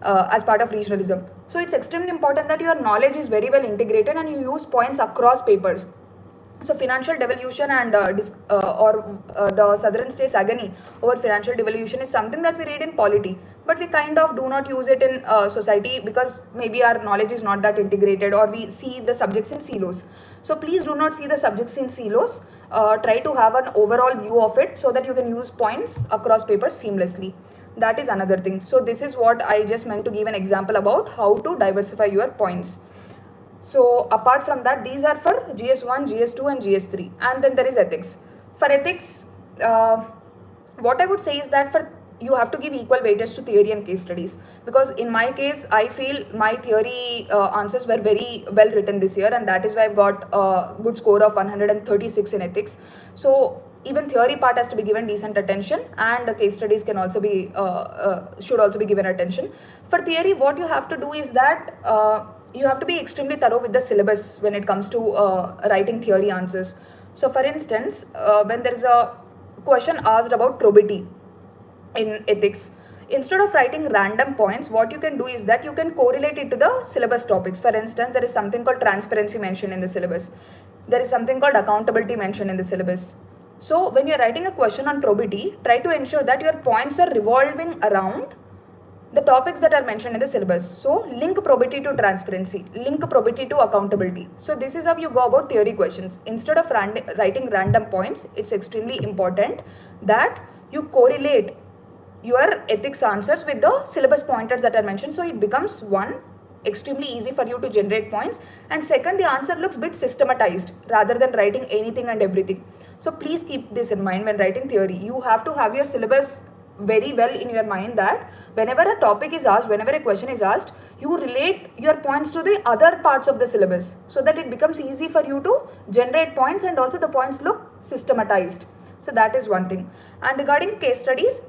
as part of regionalism. So it's extremely important that your knowledge is very well integrated and you use points across papers. So financial devolution and the southern states agony over financial devolution is something that we read in polity, but we kind of do not use it in society because maybe our knowledge is not that integrated, or we see the subjects in silos. So please do not see the subjects in silos. Try to have an overall view of it so that you can use points across papers seamlessly. That is another thing. So this is what I just meant to give an example about how to diversify your points. So apart from that, these are for GS1, GS2 and GS3, and then there is ethics. For ethics, what I would say is that you have to give equal weightage to theory and case studies, because in my case I feel my theory answers were very well written this year, and that is why I've got a good score of 136 in ethics. So even theory part has to be given decent attention, and the case studies can also be should also be given attention. For theory, what you have to do is that you have to be extremely thorough with the syllabus when it comes to writing theory answers. So for instance, when there is a question asked about probity in ethics, instead of writing random points, what you can do is that you can correlate it to the syllabus topics. For instance, there is something called transparency mentioned in the syllabus. There is something called accountability mentioned in the syllabus. So when you're writing a question on probity, try to ensure that your points are revolving around the topics that are mentioned in the syllabus. So link probity to transparency, link probity to accountability. So this is how you go about theory questions. Instead of writing random points, it's extremely important that you correlate your ethics answers with the syllabus pointers that are mentioned. So it becomes one, extremely easy for you to generate points, and second, the answer looks a bit systematized rather than writing anything and everything. So please keep this in mind when writing theory. You have to have your syllabus very well in your mind, that whenever a topic is asked, whenever a question is asked, you relate your points to the other parts of the syllabus, so that it becomes easy for you to generate points and also the points look systematized. So that is one thing. And regarding case studies,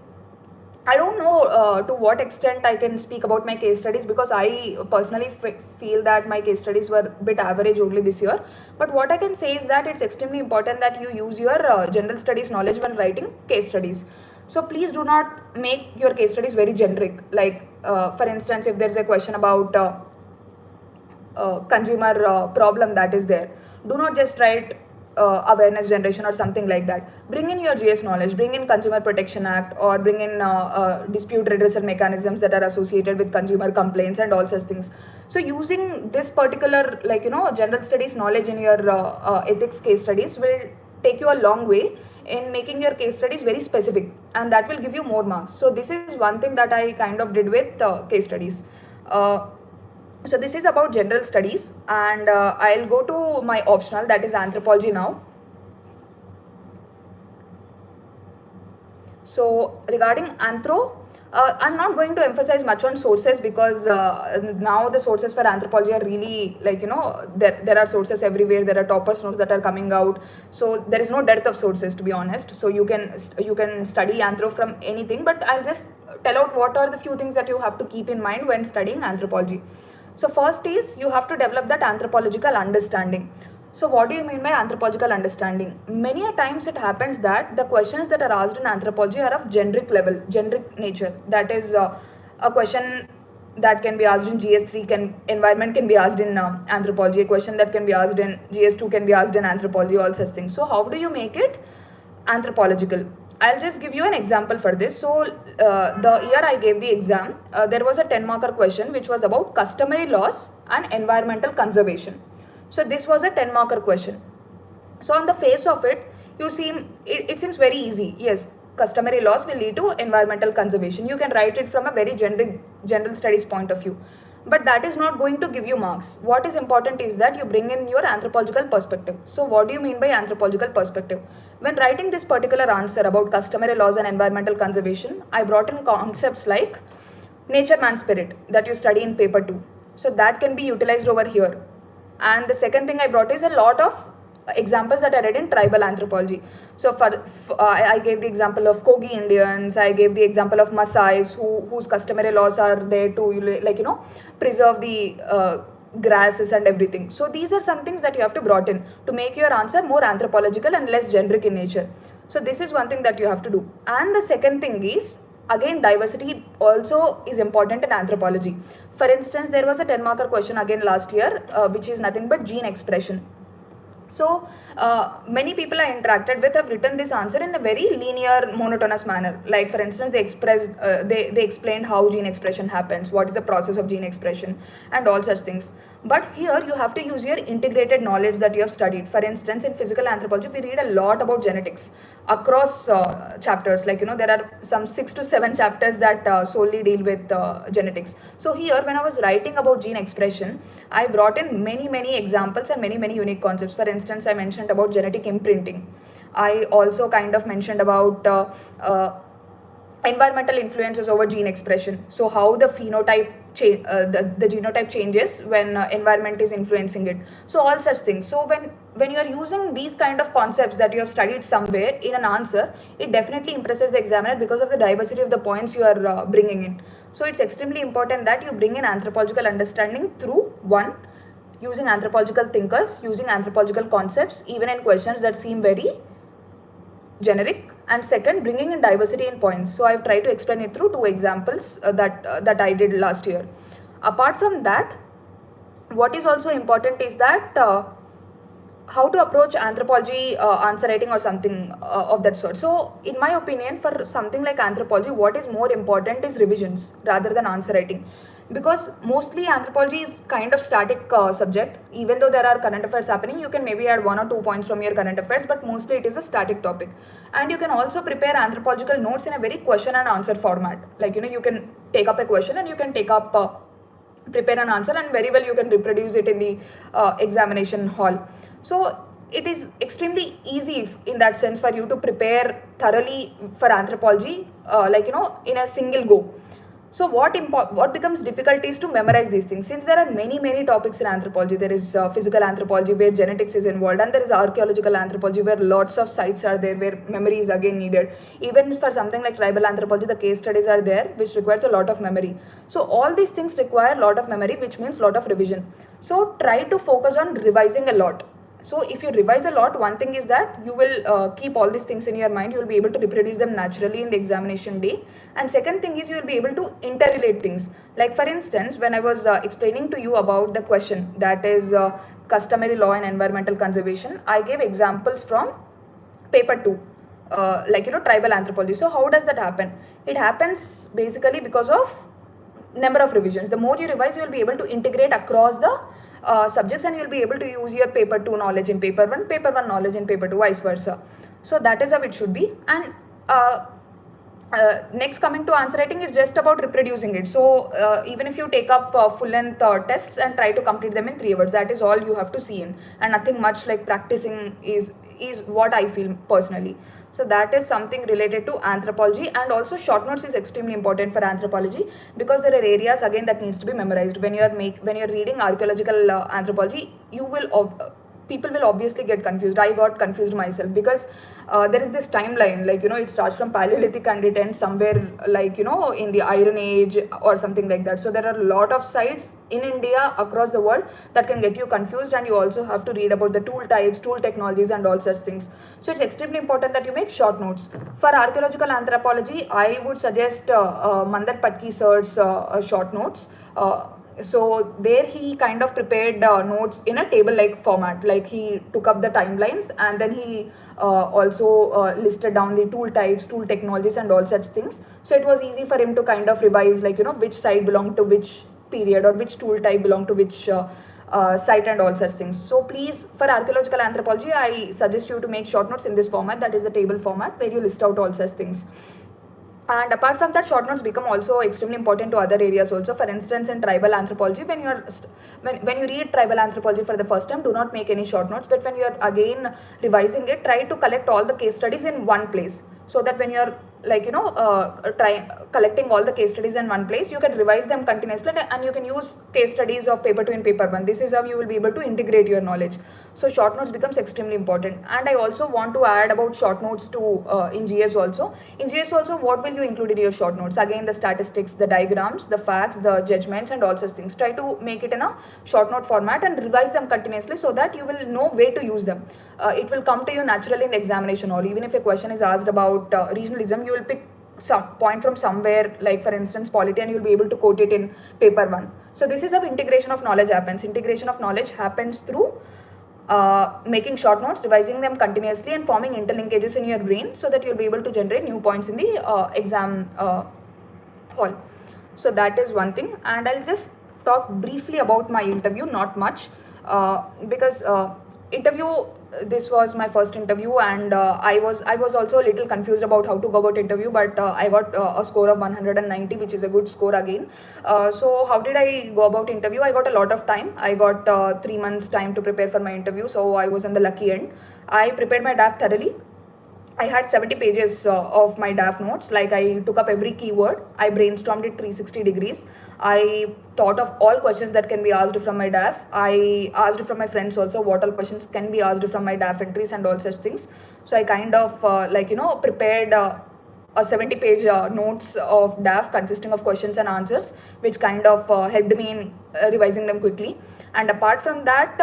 I don't know to what extent I can speak about my case studies, because I personally feel that my case studies were a bit average only this year. But what I can say is that it's extremely important that you use your general studies knowledge when writing case studies. So please do not make your case studies very generic. Like for instance, if there's a question about consumer problem that is there, do not just write awareness generation or something like that. Bring in your GS knowledge, bring in Consumer Protection Act, or bring in dispute redressal mechanisms that are associated with consumer complaints and all such things. So using this particular general studies knowledge in your ethics case studies will take you a long way in making your case studies very specific, and that will give you more marks. So this is one thing that I kind of did with case studies. So this is about general studies, and I'll go to my optional, that is anthropology now. So regarding anthro, I'm not going to emphasize much on sources, because now the sources for anthropology are really there are sources everywhere. There are toppers notes that are coming out, so there is no dearth of sources, to be honest. So you can study anthro from anything, but I'll just tell out what are the few things that you have to keep in mind when studying anthropology. So first is you have to develop that anthropological understanding. So what do you mean by anthropological understanding? Many a times it happens that the questions that are asked in anthropology are of generic level, generic nature. That is a question that can be asked in GS3, environment can be asked in anthropology. A question that can be asked in GS2 can be asked in anthropology, all such things. So how do you make it anthropological? I'll just give you an example for this. So the year I gave the exam, there was a 10-marker question which was about customary laws and environmental conservation. So this was a 10-marker question. So on the face of it, it seems very easy. Yes, customary laws will lead to environmental conservation. You can write it from a very general studies point of view. But that is not going to give you marks. What is important is that you bring in your anthropological perspective. So what do you mean by anthropological perspective? When writing this particular answer about customary laws and environmental conservation, I brought in concepts like nature man spirit that you study in paper 2. So that can be utilized over here. And the second thing I brought is a lot of examples that I read in tribal anthropology. So I gave the example of Kogi Indians, I gave the example of Maasais whose customary laws are there to preserve the grasses and everything. So these are some things that you have to brought in to make your answer more anthropological and less generic in nature. So this is one thing that you have to do. And the second thing is, again, diversity also is important in anthropology. For instance, there was a 10 marker question again last year, which is nothing but gene expression. So many people I interacted with have written this answer in a very linear, monotonous manner. Like for instance, they explained how gene expression happens, what is the process of gene expression, and all such things. But here you have to use your integrated knowledge that you have studied. For instance, in physical anthropology, we read a lot about genetics across chapters. Like there are some 6 to 7 chapters that solely deal with genetics. So here, when I was writing about gene expression, I brought in many examples and many unique concepts. For instance, I mentioned about genetic imprinting. I also kind of mentioned about environmental influences over gene expression. So how the phenotype the genotype changes when environment is influencing it. So all such things. So when you are using these kind of concepts that you have studied somewhere in an answer, it definitely impresses the examiner because of the diversity of the points you are bringing in. So it's extremely important that you bring in anthropological understanding through one, using anthropological thinkers, using anthropological concepts, even in questions that seem very generic, and second, bringing in diversity in points. So I've tried to explain it through 2 examples that I did last year. Apart from that, what is also important is that how to approach anthropology answer writing or something of that sort. So in my opinion, for something like anthropology, what is more important is revisions rather than answer writing, because mostly anthropology is kind of static subject. Even though there are current affairs happening, you can maybe add 1 or 2 points from your current affairs, but mostly it is a static topic. And you can also prepare anthropological notes in a very question and answer format. Like you can take up a question and you can prepare an answer, and very well you can reproduce it in the examination hall. So it is extremely easy in that sense for you to prepare thoroughly for anthropology, in a single go. So what becomes difficult is to memorize these things, since there are many topics in anthropology. There is physical anthropology where genetics is involved, and there is archaeological anthropology where lots of sites are there where memory is again needed. Even for something like tribal anthropology, the case studies are there which requires a lot of memory. So all these things require a lot of memory, which means lot of revision. So try to focus on revising a lot. So if you revise a lot, one thing is that you will keep all these things in your mind. You will be able to reproduce them naturally in the examination day. And second thing is you will be able to interrelate things. Like for instance, when I was explaining to you about the question that is customary law and environmental conservation, I gave examples from paper 2, tribal anthropology. So how does that happen? It happens basically because of number of revisions. The more you revise, you will be able to integrate across the subjects, and you will be able to use your paper 2 knowledge in paper 1, paper 1 knowledge in paper 2, vice versa. So that is how it should be. And next, coming to answer writing, it's just about reproducing it. So even if you take up full length tests and try to complete them in 3 hours, that is all you have to see in, and nothing much like practicing is what I feel personally. So that is something related to anthropology. And also short notes is extremely important for anthropology, because there are areas again that needs to be memorized. When you're reading archaeological anthropology, people will obviously get confused. I got confused myself, because there is this timeline, it starts from Paleolithic and it ends somewhere in the Iron Age or something like that. So there are a lot of sites in India across the world that can get you confused, and you also have to read about the tool types, tool technologies, and all such things. So it's extremely important that you make short notes. For archaeological anthropology, I would suggest Mandar Patki sir's short notes. So there he kind of prepared notes in a table like format. Like he took up the timelines, and then he also listed down the tool types, tool technologies, and all such things. So it was easy for him to kind of revise, which site belonged to which period, or which tool type belonged to which site, and all such things. So please, for archaeological anthropology, I suggest you to make short notes in this format, that is the table format, where you list out all such things. And apart from that, short notes become also extremely important to other areas also. For instance, in tribal anthropology, when you read tribal anthropology for the first time, do not make any short notes. But when you are again revising it, try to collect all the case studies in one place, so that when you are collecting all the case studies in one place, you can revise them continuously, and you can use case studies of paper 2 and paper 1. This is how you will be able to integrate your knowledge. So short notes becomes extremely important. And I also want to add about short notes to in GS also. In GS also, what will you include in your short notes? Again, the statistics, the diagrams, the facts, the judgments, and all such things. Try to make it in a short note format and revise them continuously so that you will know where to use them. It will come to you naturally in the examination, or even if a question is asked about regionalism, you will pick some point from somewhere, like for instance polity, and you'll be able to quote it in paper 1. So this is how integration of knowledge happens. Integration of knowledge happens through making short notes, revising them continuously, and forming interlinkages in your brain so that you'll be able to generate new points in the exam hall. So that is one thing. And I'll just talk briefly about my interview, not much, because interview, this was my first interview, and I was also a little confused about how to go about interview, but I got a score of 190, which is a good score again. So how did I go about interview? I got a lot of time. I got 3 months time to prepare for my interview, so I was on the lucky end. I prepared my DAF thoroughly. I had 70 pages of my DAF notes. Like, I took up every keyword. I brainstormed it 360 degrees. I thought of all questions that can be asked from my DAF. I asked from my friends also what all questions can be asked from my DAF entries and all such things. So I kind of prepared a 70-page notes of DAF consisting of questions and answers, which kind of helped me in revising them quickly. And apart from that,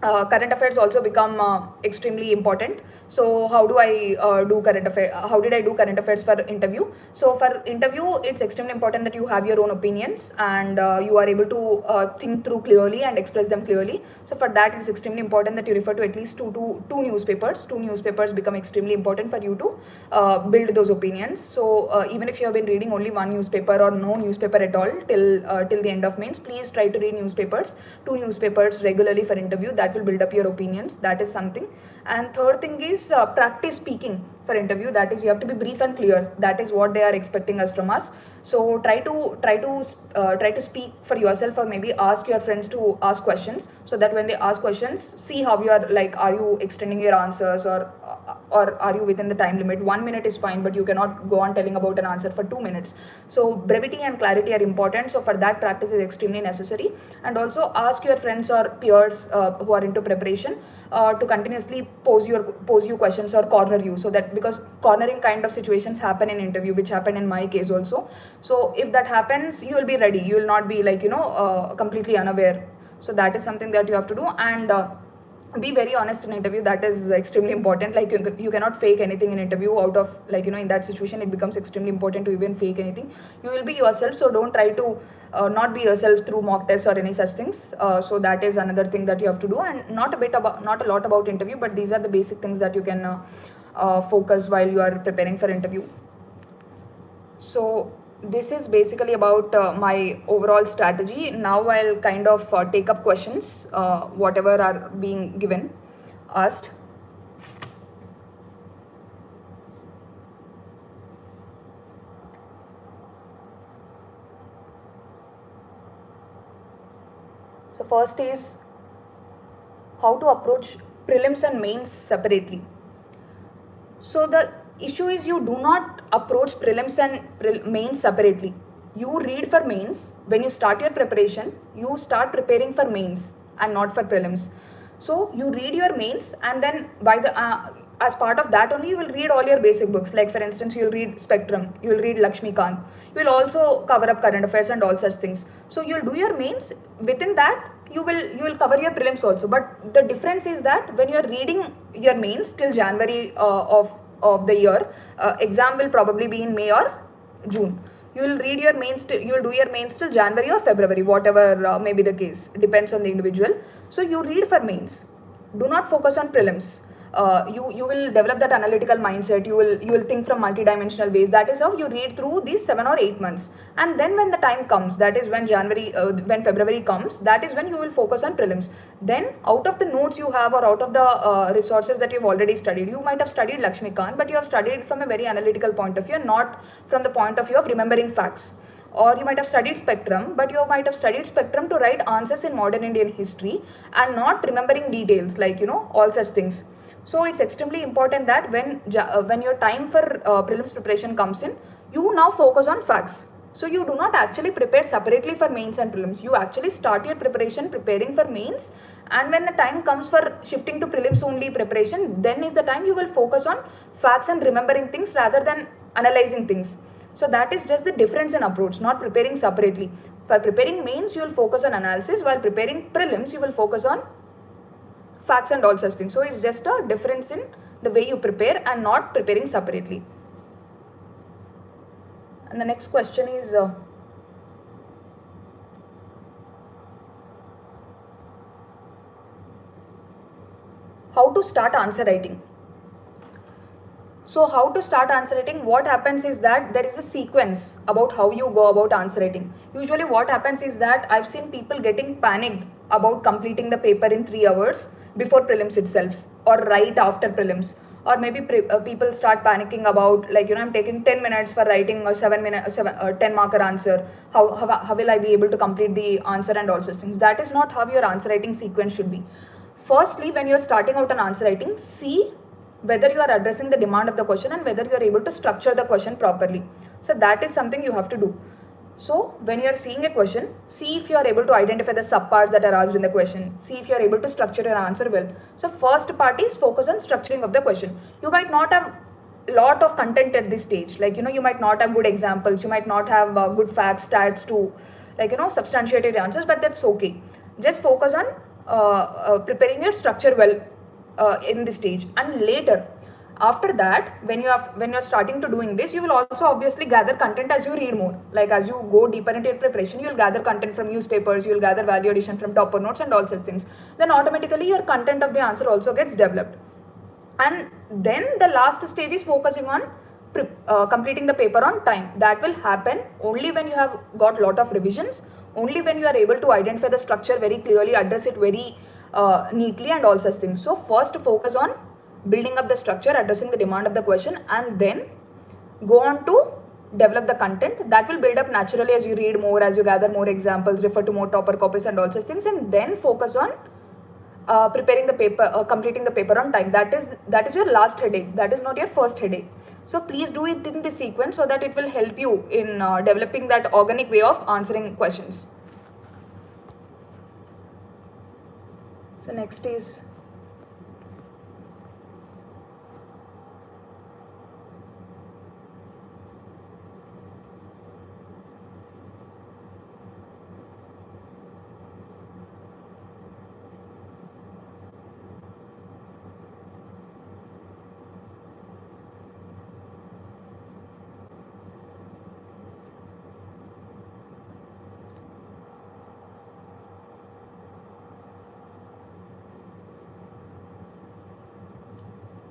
current affairs also become extremely important. So how do I do current affairs? How did I do current affairs for interview? So for interview, it's extremely important that you have your own opinions, and you are able to think through clearly and express them clearly. So for that, it's extremely important that you refer to at least two newspapers. Two newspapers become extremely important for you to build those opinions. So even if you have been reading only one newspaper or no newspaper at all till the end of mains, please try to read newspapers, two newspapers regularly for interview. That will build up your opinions. That is something. And third thing is practice speaking for interview. That is, you have to be brief and clear. That is what they are expecting us from us. So try to speak for yourself, or maybe ask your friends to ask questions, so that when they ask questions, see how you are, like, are you extending your answers, or are you within the time limit? 1 minute is fine, but you cannot go on telling about an answer for 2 minutes. So brevity and clarity are important. So for that, practice is extremely necessary. And also ask your friends or peers who are into preparation to continuously pose you questions or corner you, so that, because cornering kind of situations happen in interview, which happened in my case also. So if that happens, you will be ready. You will not be completely unaware. So that is something that you have to do. And be very honest in interview. That is extremely important. Like, you cannot fake anything in interview. Out of, in that situation, it becomes extremely important to even fake anything. You will be yourself, so don't try to not be yourself through mock tests or any such things. So that is another thing that you have to do. And not a lot about interview, but these are the basic things that you can focus while you are preparing for interview. So this is basically about my overall strategy. Now I'll kind of take up questions, whatever are being asked. So first is how to approach prelims and mains separately. So the issue is, you do not approach prelims and mains separately. You read for mains. When you start your preparation, you start preparing for mains and not for prelims. So you read your mains, and then by the as part of that only, you will read all your basic books. Like, for instance, you will read Spectrum, you will read Lakshmikant. You will also cover up current affairs and all such things. So you will do your mains. Within that, you will cover your prelims also. But the difference is that when you are reading your mains till January of the year, exam will probably be in May or June. You will read your mains you will do your mains till January or February, whatever may be the case. Depends on the individual. So you read for mains. Do not focus on prelims. You will develop that analytical mindset. You will think from multidimensional ways. That is how you read through these 7 or 8 months. And then when the time comes, that is when when February comes, that is when you will focus on prelims. Then out of the notes you have, or out of the resources that you've already studied, you might have studied Lakshmikant, but you have studied it from a very analytical point of view, and not from the point of view of remembering facts. Or you might have studied Spectrum, but you might have studied Spectrum to write answers in modern Indian history, and not remembering details, all such things. So it's extremely important that when your time for prelims preparation comes in, you now focus on facts. So you do not actually prepare separately for mains and prelims. You actually start your preparation preparing for mains, And when the time comes for shifting to prelims only preparation, then is the time you will focus on facts and remembering things rather than analyzing things. So that is just the difference in approach, not preparing separately. For preparing mains, you will focus on analysis, while preparing prelims, you will focus on facts and all such things. So it's just a difference in the way you prepare and not preparing separately. And the next question is, how to start answer writing. So how to start answer writing, what happens is that there is a sequence about how you go about answer writing. Usually what happens is that I've seen people getting panicked about completing the paper in 3 hours before prelims itself or right after prelims. Or maybe people start panicking about, like, I'm taking 10 minutes for writing a 10 marker answer. How will I be able to complete the answer and all such things? That is not how your answer writing sequence should be. Firstly, when you're starting out an answer writing, see whether you are addressing the demand of the question and whether you are able to structure the question properly. So that is something you have to do. So when you are seeing a question, see if you are able to identify the subparts that are asked in the question. See if you are able to structure your answer well. So first part is focus on structuring of the question. You might not have a lot of content at this stage. Like, you might not have good examples. You might not have good facts, stats to, substantiate your answers, but that's okay. Just focus on preparing your structure well in this stage. And later, after that, when you're starting to doing this, you will also obviously gather content as you read more. Like, as you go deeper into your preparation, you will gather content from newspapers, you will gather value addition from topper notes and all such things. Then automatically your content of the answer also gets developed. And then the last stage is focusing on completing the paper on time. That will happen only when you have got lot of revisions, only when you are able to identify the structure very clearly, address it very neatly and all such things. So first focus on building up the structure, addressing the demand of the question, and then go on to develop the content. That will build up naturally as you read more, as you gather more examples, refer to more topper copies and all such things, and then focus on preparing the paper, completing the paper on time. That is your last headache. That is not your first headache. So please do it in this sequence so that it will help you in developing that organic way of answering questions. So next is,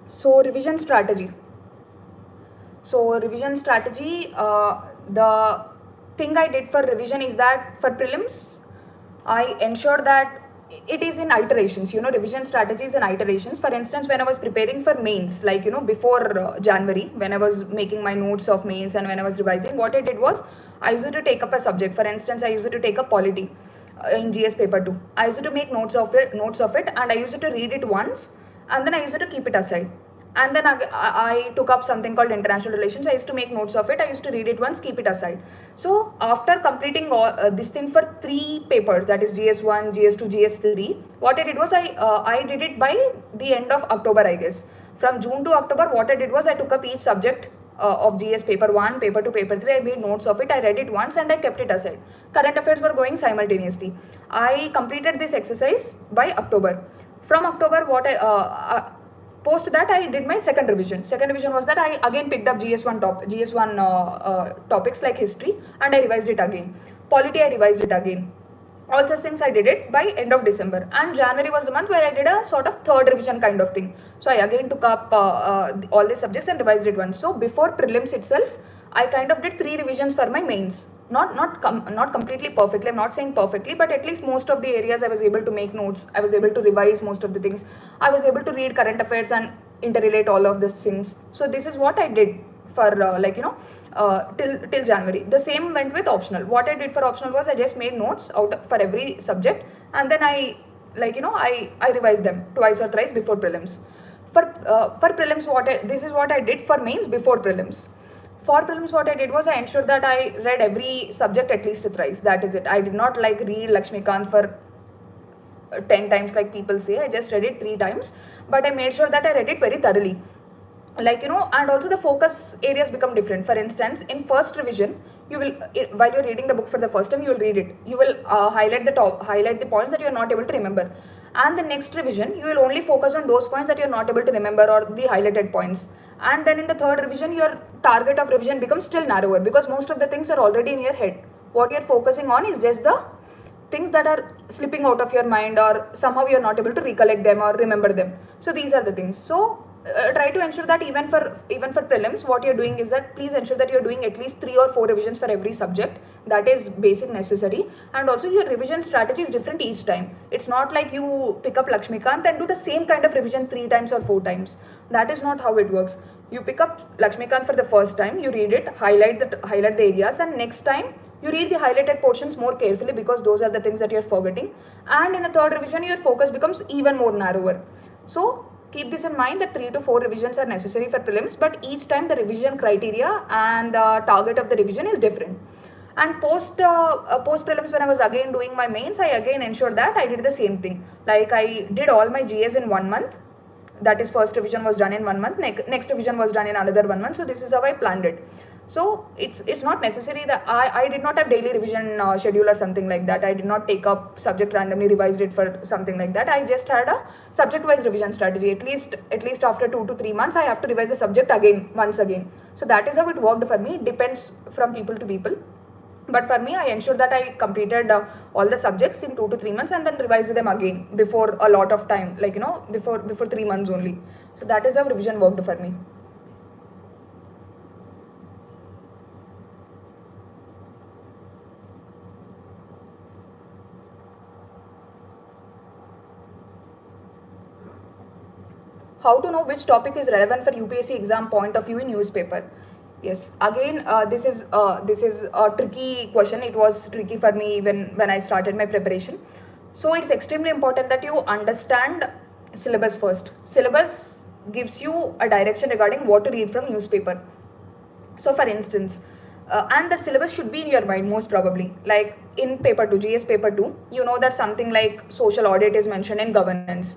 so revision strategy. So revision strategy, the thing I did for revision is that for prelims, I ensured that it is in iterations. Revision strategies and iterations. For instance, when I was preparing for mains, like, before January, when I was making my notes of mains and when I was revising, what I did was, I used to take up a subject. For instance, I used to take up polity in GS paper 2. I used to make notes of it, and I used to read it once, and then I used to keep it aside. And then I took up something called international relations. I used to make notes of it. I used to read it once, keep it aside. So after completing all, this thing for 3 papers, that is GS1, GS2, GS3, what I did was I did it by the end of October, I guess. From June to October, what I did was I took up each subject of GS paper 1, paper 2, paper 3. I made notes of it. I read it once and I kept it aside. Current affairs were going simultaneously. I completed this exercise by October. From October, post that, I did my second revision. Second revision was that I again picked up GS1 topics like history, and I revised it again. Polity, I revised it again. All such things I did it by end of December. And January was the month where I did a sort of third revision kind of thing. So I again took up all the subjects and revised it once. So before prelims itself, I kind of did 3 revisions for my mains. Not completely perfectly, I'm not saying perfectly, but at least most of the areas I was able to make notes. I was able to revise most of the things. I was able to read current affairs and interrelate all of these things. So this is what I did for till January. The same went with optional. What I did for optional was I just made notes for every subject, and then I revised them twice or thrice before prelims. For prelims, this is what I did for mains before prelims. For prelims, what I did was I ensured that I read every subject at least thrice. That is it. I did not read Lakshmikant for 10 times like people say. I just read it 3 times, but I made sure that I read it very thoroughly. Like, and also the focus areas become different. For instance, in first revision, you will, while you're reading the book for the first time, you will read it. You will highlight the points that you're not able to remember. And the next revision, you will only focus on those points that you're not able to remember, or the highlighted points. And then in the third revision, your target of revision becomes still narrower, because most of the things are already in your head. What you're focusing on is just the things that are slipping out of your mind, or somehow you're not able to recollect them or remember them. So these are the things. So try to ensure that even for prelims, what you're doing is that please ensure that you're doing at least 3 or 4 revisions for every subject. That is basic necessary. And also your revision strategy is different each time. It's not like you pick up Lakshmikant and do the same kind of revision 3 times or 4 times. That is not how it works. You pick up Lakshmikant for the first time, you read it, highlight the areas, and next time you read the highlighted portions more carefully, because those are the things that you're forgetting. And in the third revision, your focus becomes even more narrower. So keep this in mind that 3 to 4 revisions are necessary for prelims, but each time the revision criteria and the target of the revision is different. And post prelims, when I was again doing my mains, I again ensured that I did the same thing. Like, I did all my GS in 1 month. That is, first revision was done in 1 month, next revision was done in another 1 month. So this is how I planned it. So it's not necessary that I did not have daily revision schedule or something like that. I did not take up subject randomly, revised it for something like that. I just had a subject wise revision strategy. At least after 2 to 3 months, I have to revise the subject once again. So that is how it worked for me. It depends from people to people. But for me, I ensured that I completed all the subjects in 2 to 3 months, and then revised them again before a lot of time, like, before 3 months only. So that is how revision worked for me. How to know which topic is relevant for UPSC exam point of view in newspaper? Yes, again, this is a tricky question. It was tricky for me when I started my preparation. So it's extremely important that you understand syllabus first. Syllabus gives you a direction regarding what to read from newspaper. So for instance, and that syllabus should be in your mind most probably. Like in paper 2, GS paper 2, you know that something like social audit is mentioned in governance.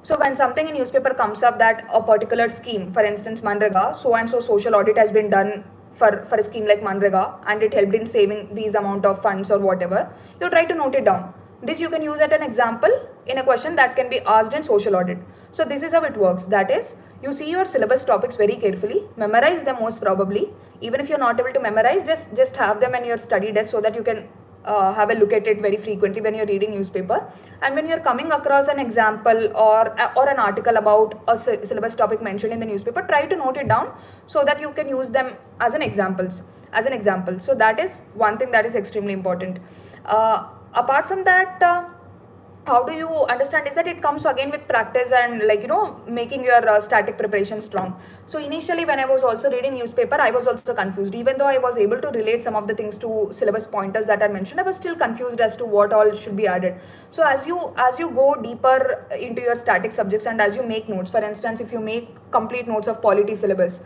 So when something in newspaper comes up that a particular scheme, for instance Manrega, so and so social audit has been done for a scheme like Manrega, and it helped in saving these amount of funds or whatever, you try to note it down. This you can use as an example in a question that can be asked in social audit. So this is how it works. That is, you see your syllabus topics very carefully, memorize them most probably. Even if you're not able to memorize, just have them in your study desk so that you can have a look at it very frequently when you're reading newspaper. And when you're coming across an example or an article about a syllabus topic mentioned in the newspaper, try to note it down so that you can use them as an example. So that is one thing that is extremely important. Apart from that, how do you understand is that it comes again with practice and making your static preparation strong. So initially when I was also reading newspaper, I was also confused. Even though I was able to relate some of the things to syllabus pointers that are mentioned, I was still confused as to what all should be added. So as you go deeper into your static subjects and as you make notes, for instance, if you make complete notes of polity syllabus,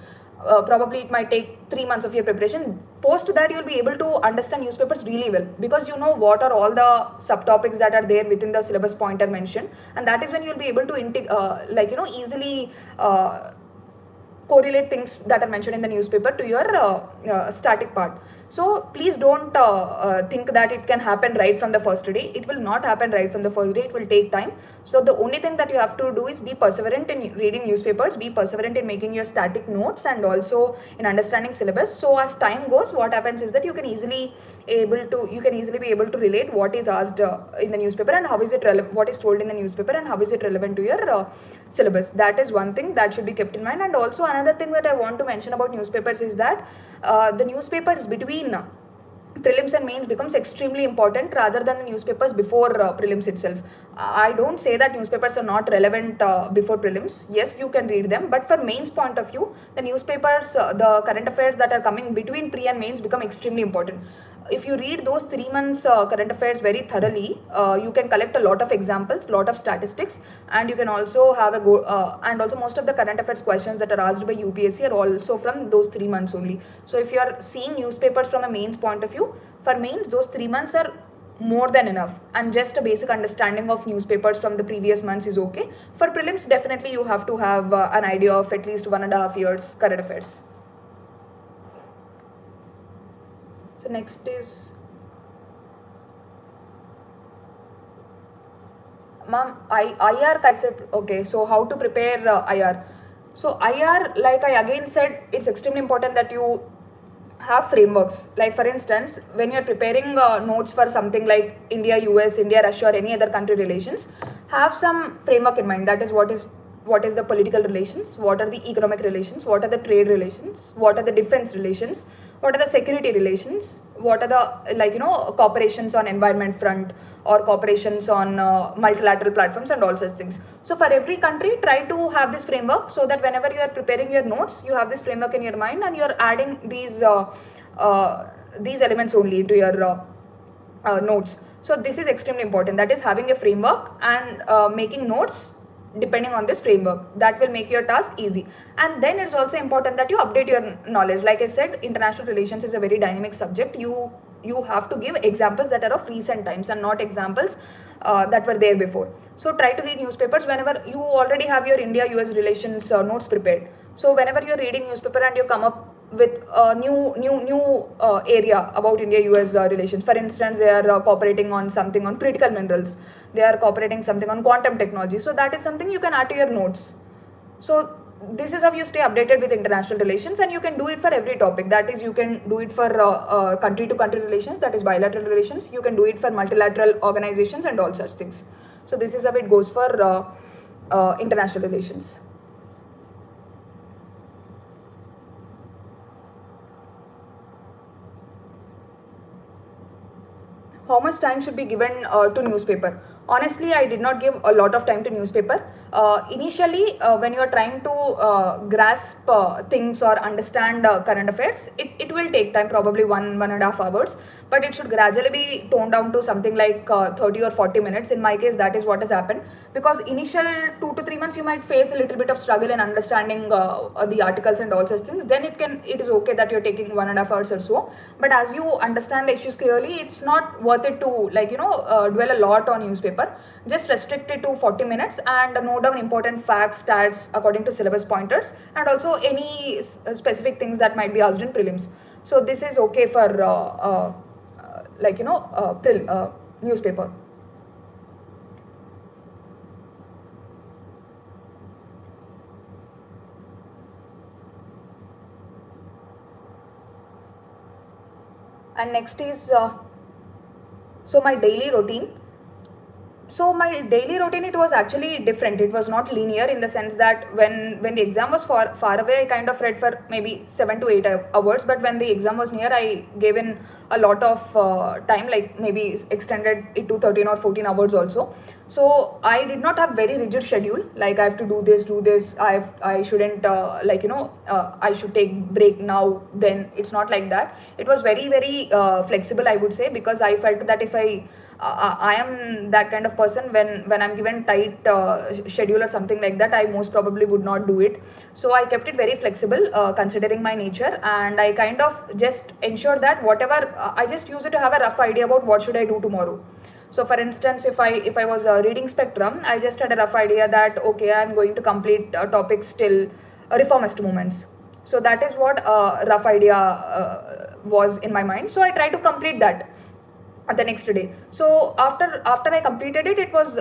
probably it might take 3 months of your preparation. Post that, you'll be able to understand newspapers really well, because you know what are all the subtopics that are there within the syllabus pointer mentioned, and that is when you'll be able to easily correlate things that are mentioned in the newspaper to your static part. So please don't think that it can happen right from the first day. It will not happen right from the first day. It will take time. So the only thing that you have to do is be perseverant in reading newspapers, be perseverant in making your static notes, and also in understanding syllabus. So as time goes, what happens is that you can easily be able to relate what is asked in the newspaper and how is it what is told in the newspaper and how is it relevant to your syllabus. That is one thing that should be kept in mind. And also another thing that I want to mention about newspapers is that the newspapers between prelims and mains becomes extremely important rather than the newspapers before prelims itself. I don't say that newspapers are not relevant before prelims. Yes, you can read them, but for mains point of view, the newspapers, the current affairs that are coming between pre and mains become extremely important. If you read those 3 months current affairs very thoroughly, you can collect a lot of examples, lot of statistics, and you can also have and also most of the current affairs questions that are asked by UPSC are also from those 3 months only. So if you are seeing newspapers from a mains point of view, for mains those 3 months are more than enough, and just a basic understanding of newspapers from the previous months is okay. For prelims, definitely you have to have an idea of at least 1.5 years current affairs. So next is, ma'am, IR concept. Okay, so how to prepare IR? So IR, like I again said, it's extremely important that you have frameworks. Like for instance, when you're preparing notes for something like India, US, India, Russia, or any other country relations, have some framework in mind. That is what is the political relations, what are the economic relations, what are the trade relations, what are the defense relations, what are the security relations, what are the cooperations on environment front, or cooperations on multilateral platforms, and all such things. So for every country, try to have this framework, so that whenever you are preparing your notes, you have this framework in your mind, and you are adding these elements only into your notes. So this is extremely important, that is having a framework and making notes depending on this framework. That will make your task easy. And then it's also important that you update your knowledge. Like I said, international relations is a very dynamic subject. You have to give examples that are of recent times and not examples that were there before. So try to read newspapers whenever you already have your India-US relations notes prepared. So whenever you're reading newspaper and you come up with a new area about India-US relations, for instance, they are cooperating on something on critical minerals, they are cooperating something on quantum technology. So that is something you can add to your notes. So this is how you stay updated with international relations, and you can do it for every topic. That is, you can do it for country to country relations, that is bilateral relations. You can do it for multilateral organizations and all such things. So this is how it goes for international relations. How much time should be given to newspaper? Honestly, I did not give a lot of time to newspaper. Initially, when you are trying to grasp things or understand current affairs, it will take time, probably 1.5 hours, but it should gradually be toned down to something like 30 or 40 minutes. In my case, that is what has happened, because initial 2 to 3 months you might face a little bit of struggle in understanding the articles and all such things. Then it is okay that you're taking 1.5 hours or so. But as you understand the issues clearly, it's not worth it to dwell a lot on newspaper. Just restrict it to 40 minutes and note down important facts, stats according to syllabus pointers, and also any specific things that might be asked in prelims. So this is okay for newspaper. And next is so my daily routine. So my daily routine, it was actually different. It was not linear, in the sense that when the exam was far away, I kind of read for maybe 7 to 8 hours. But when the exam was near, I gave in a lot of time, like maybe extended it to 13 or 14 hours also. So I did not have very rigid schedule, like I have to do this. I shouldn't I should take break now. Then it's not like that. It was very flexible, I would say, because I felt that if I am that kind of person, when I'm given tight schedule or something like that, I most probably would not do it. So I kept it very flexible, considering my nature, and I kind of just ensure that whatever I just use it to have a rough idea about what should I do tomorrow. So for instance, if I was reading spectrum, I just had a rough idea that okay, I'm going to complete topics till reformist movements. So that is what rough idea was in my mind. So I tried to complete that the next day. So after I completed it, it was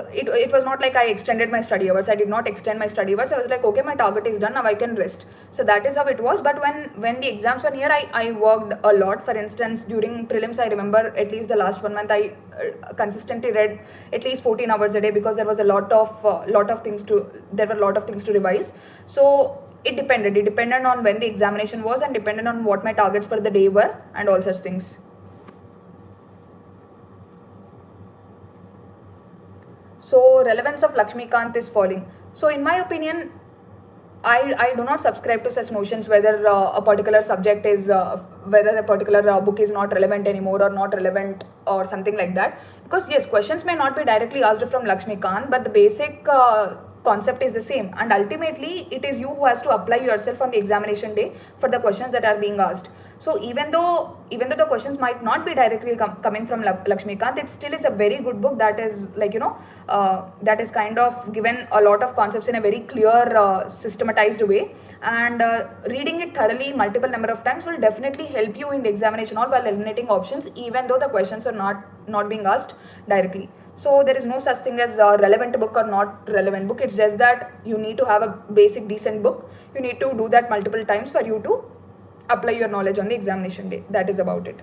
not like I extended my study hours. I did not extend my study hours. I was like, okay, my target is done, now I can rest. So that is how it was. But when the exams were near, I worked a lot. For instance, during prelims, I remember at least the last 1 month, I consistently read at least 14 hours a day, because there was a lot of things to revise. So it depended on when the examination was, and depended on what my targets for the day were, and all such things. So relevance of Lakshmikant is falling. So in my opinion, I do not subscribe to such notions whether a particular subject is whether a particular book is not relevant anymore or not relevant or something like that. Because yes, questions may not be directly asked from Lakshmikant, but the basic concept is the same, and ultimately it is you who has to apply yourself on the examination day for the questions that are being asked. So even though the questions might not be directly coming from Lakshmikant, it still is a very good book that is like, that is kind of given a lot of concepts in a very clear, systematized way, and reading it thoroughly multiple number of times will definitely help you in the examination hall while eliminating options, even though the questions are not being asked directly. So there is no such thing as a relevant book or not relevant book. It's just that you need to have a basic decent book. You need to do that multiple times for you to apply your knowledge on the examination day. That is about it.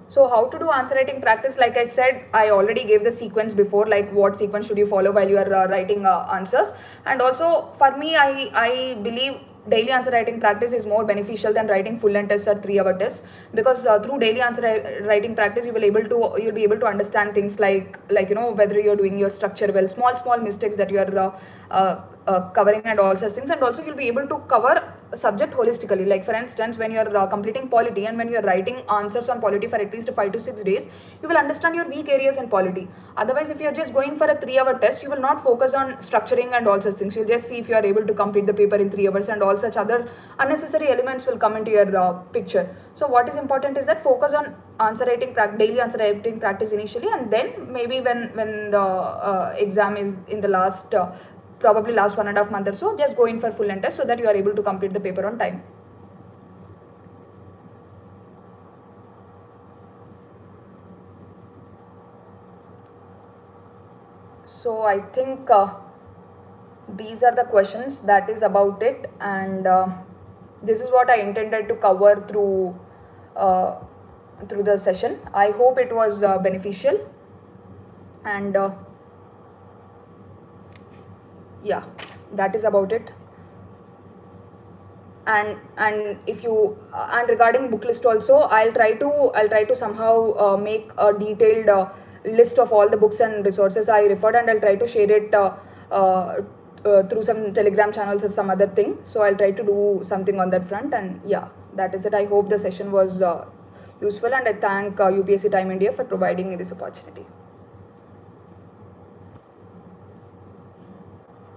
So how to do answer writing practice? Like I said, I already gave the sequence before, like what sequence should you follow while you are writing answers. And also for me, I believe daily answer writing practice is more beneficial than writing full length tests or 3-hour tests, because through daily answer writing practice you'll be able to understand things like whether you're doing your structure well, small mistakes that you are covering and all such things, and also you'll be able to cover a subject holistically. Like for instance, when you're completing polity and when you're writing answers on polity for at least 5 to 6 days, you will understand your weak areas in polity. Otherwise, if you're just going for a 3-hour test, you will not focus on structuring and all such things. You'll just see if you are able to complete the paper in 3 hours, and all such other unnecessary elements will come into your picture. So what is important is that focus on daily answer writing practice initially, and then maybe when the exam is in the last probably last 1.5 months or so, just go in for full length test so that you are able to complete the paper on time. So I think these are the questions. That is about it, and this is what I intended to cover through the session. I hope it was beneficial, and yeah, that is about it. And if you and regarding book list also, I'll try to somehow make a detailed list of all the books and resources I referred, and I'll try to share it through some Telegram channels or some other thing. So I'll try to do something on that front, and yeah, that is it. I hope the session was useful, and I thank UPSC Time India for providing me this opportunity.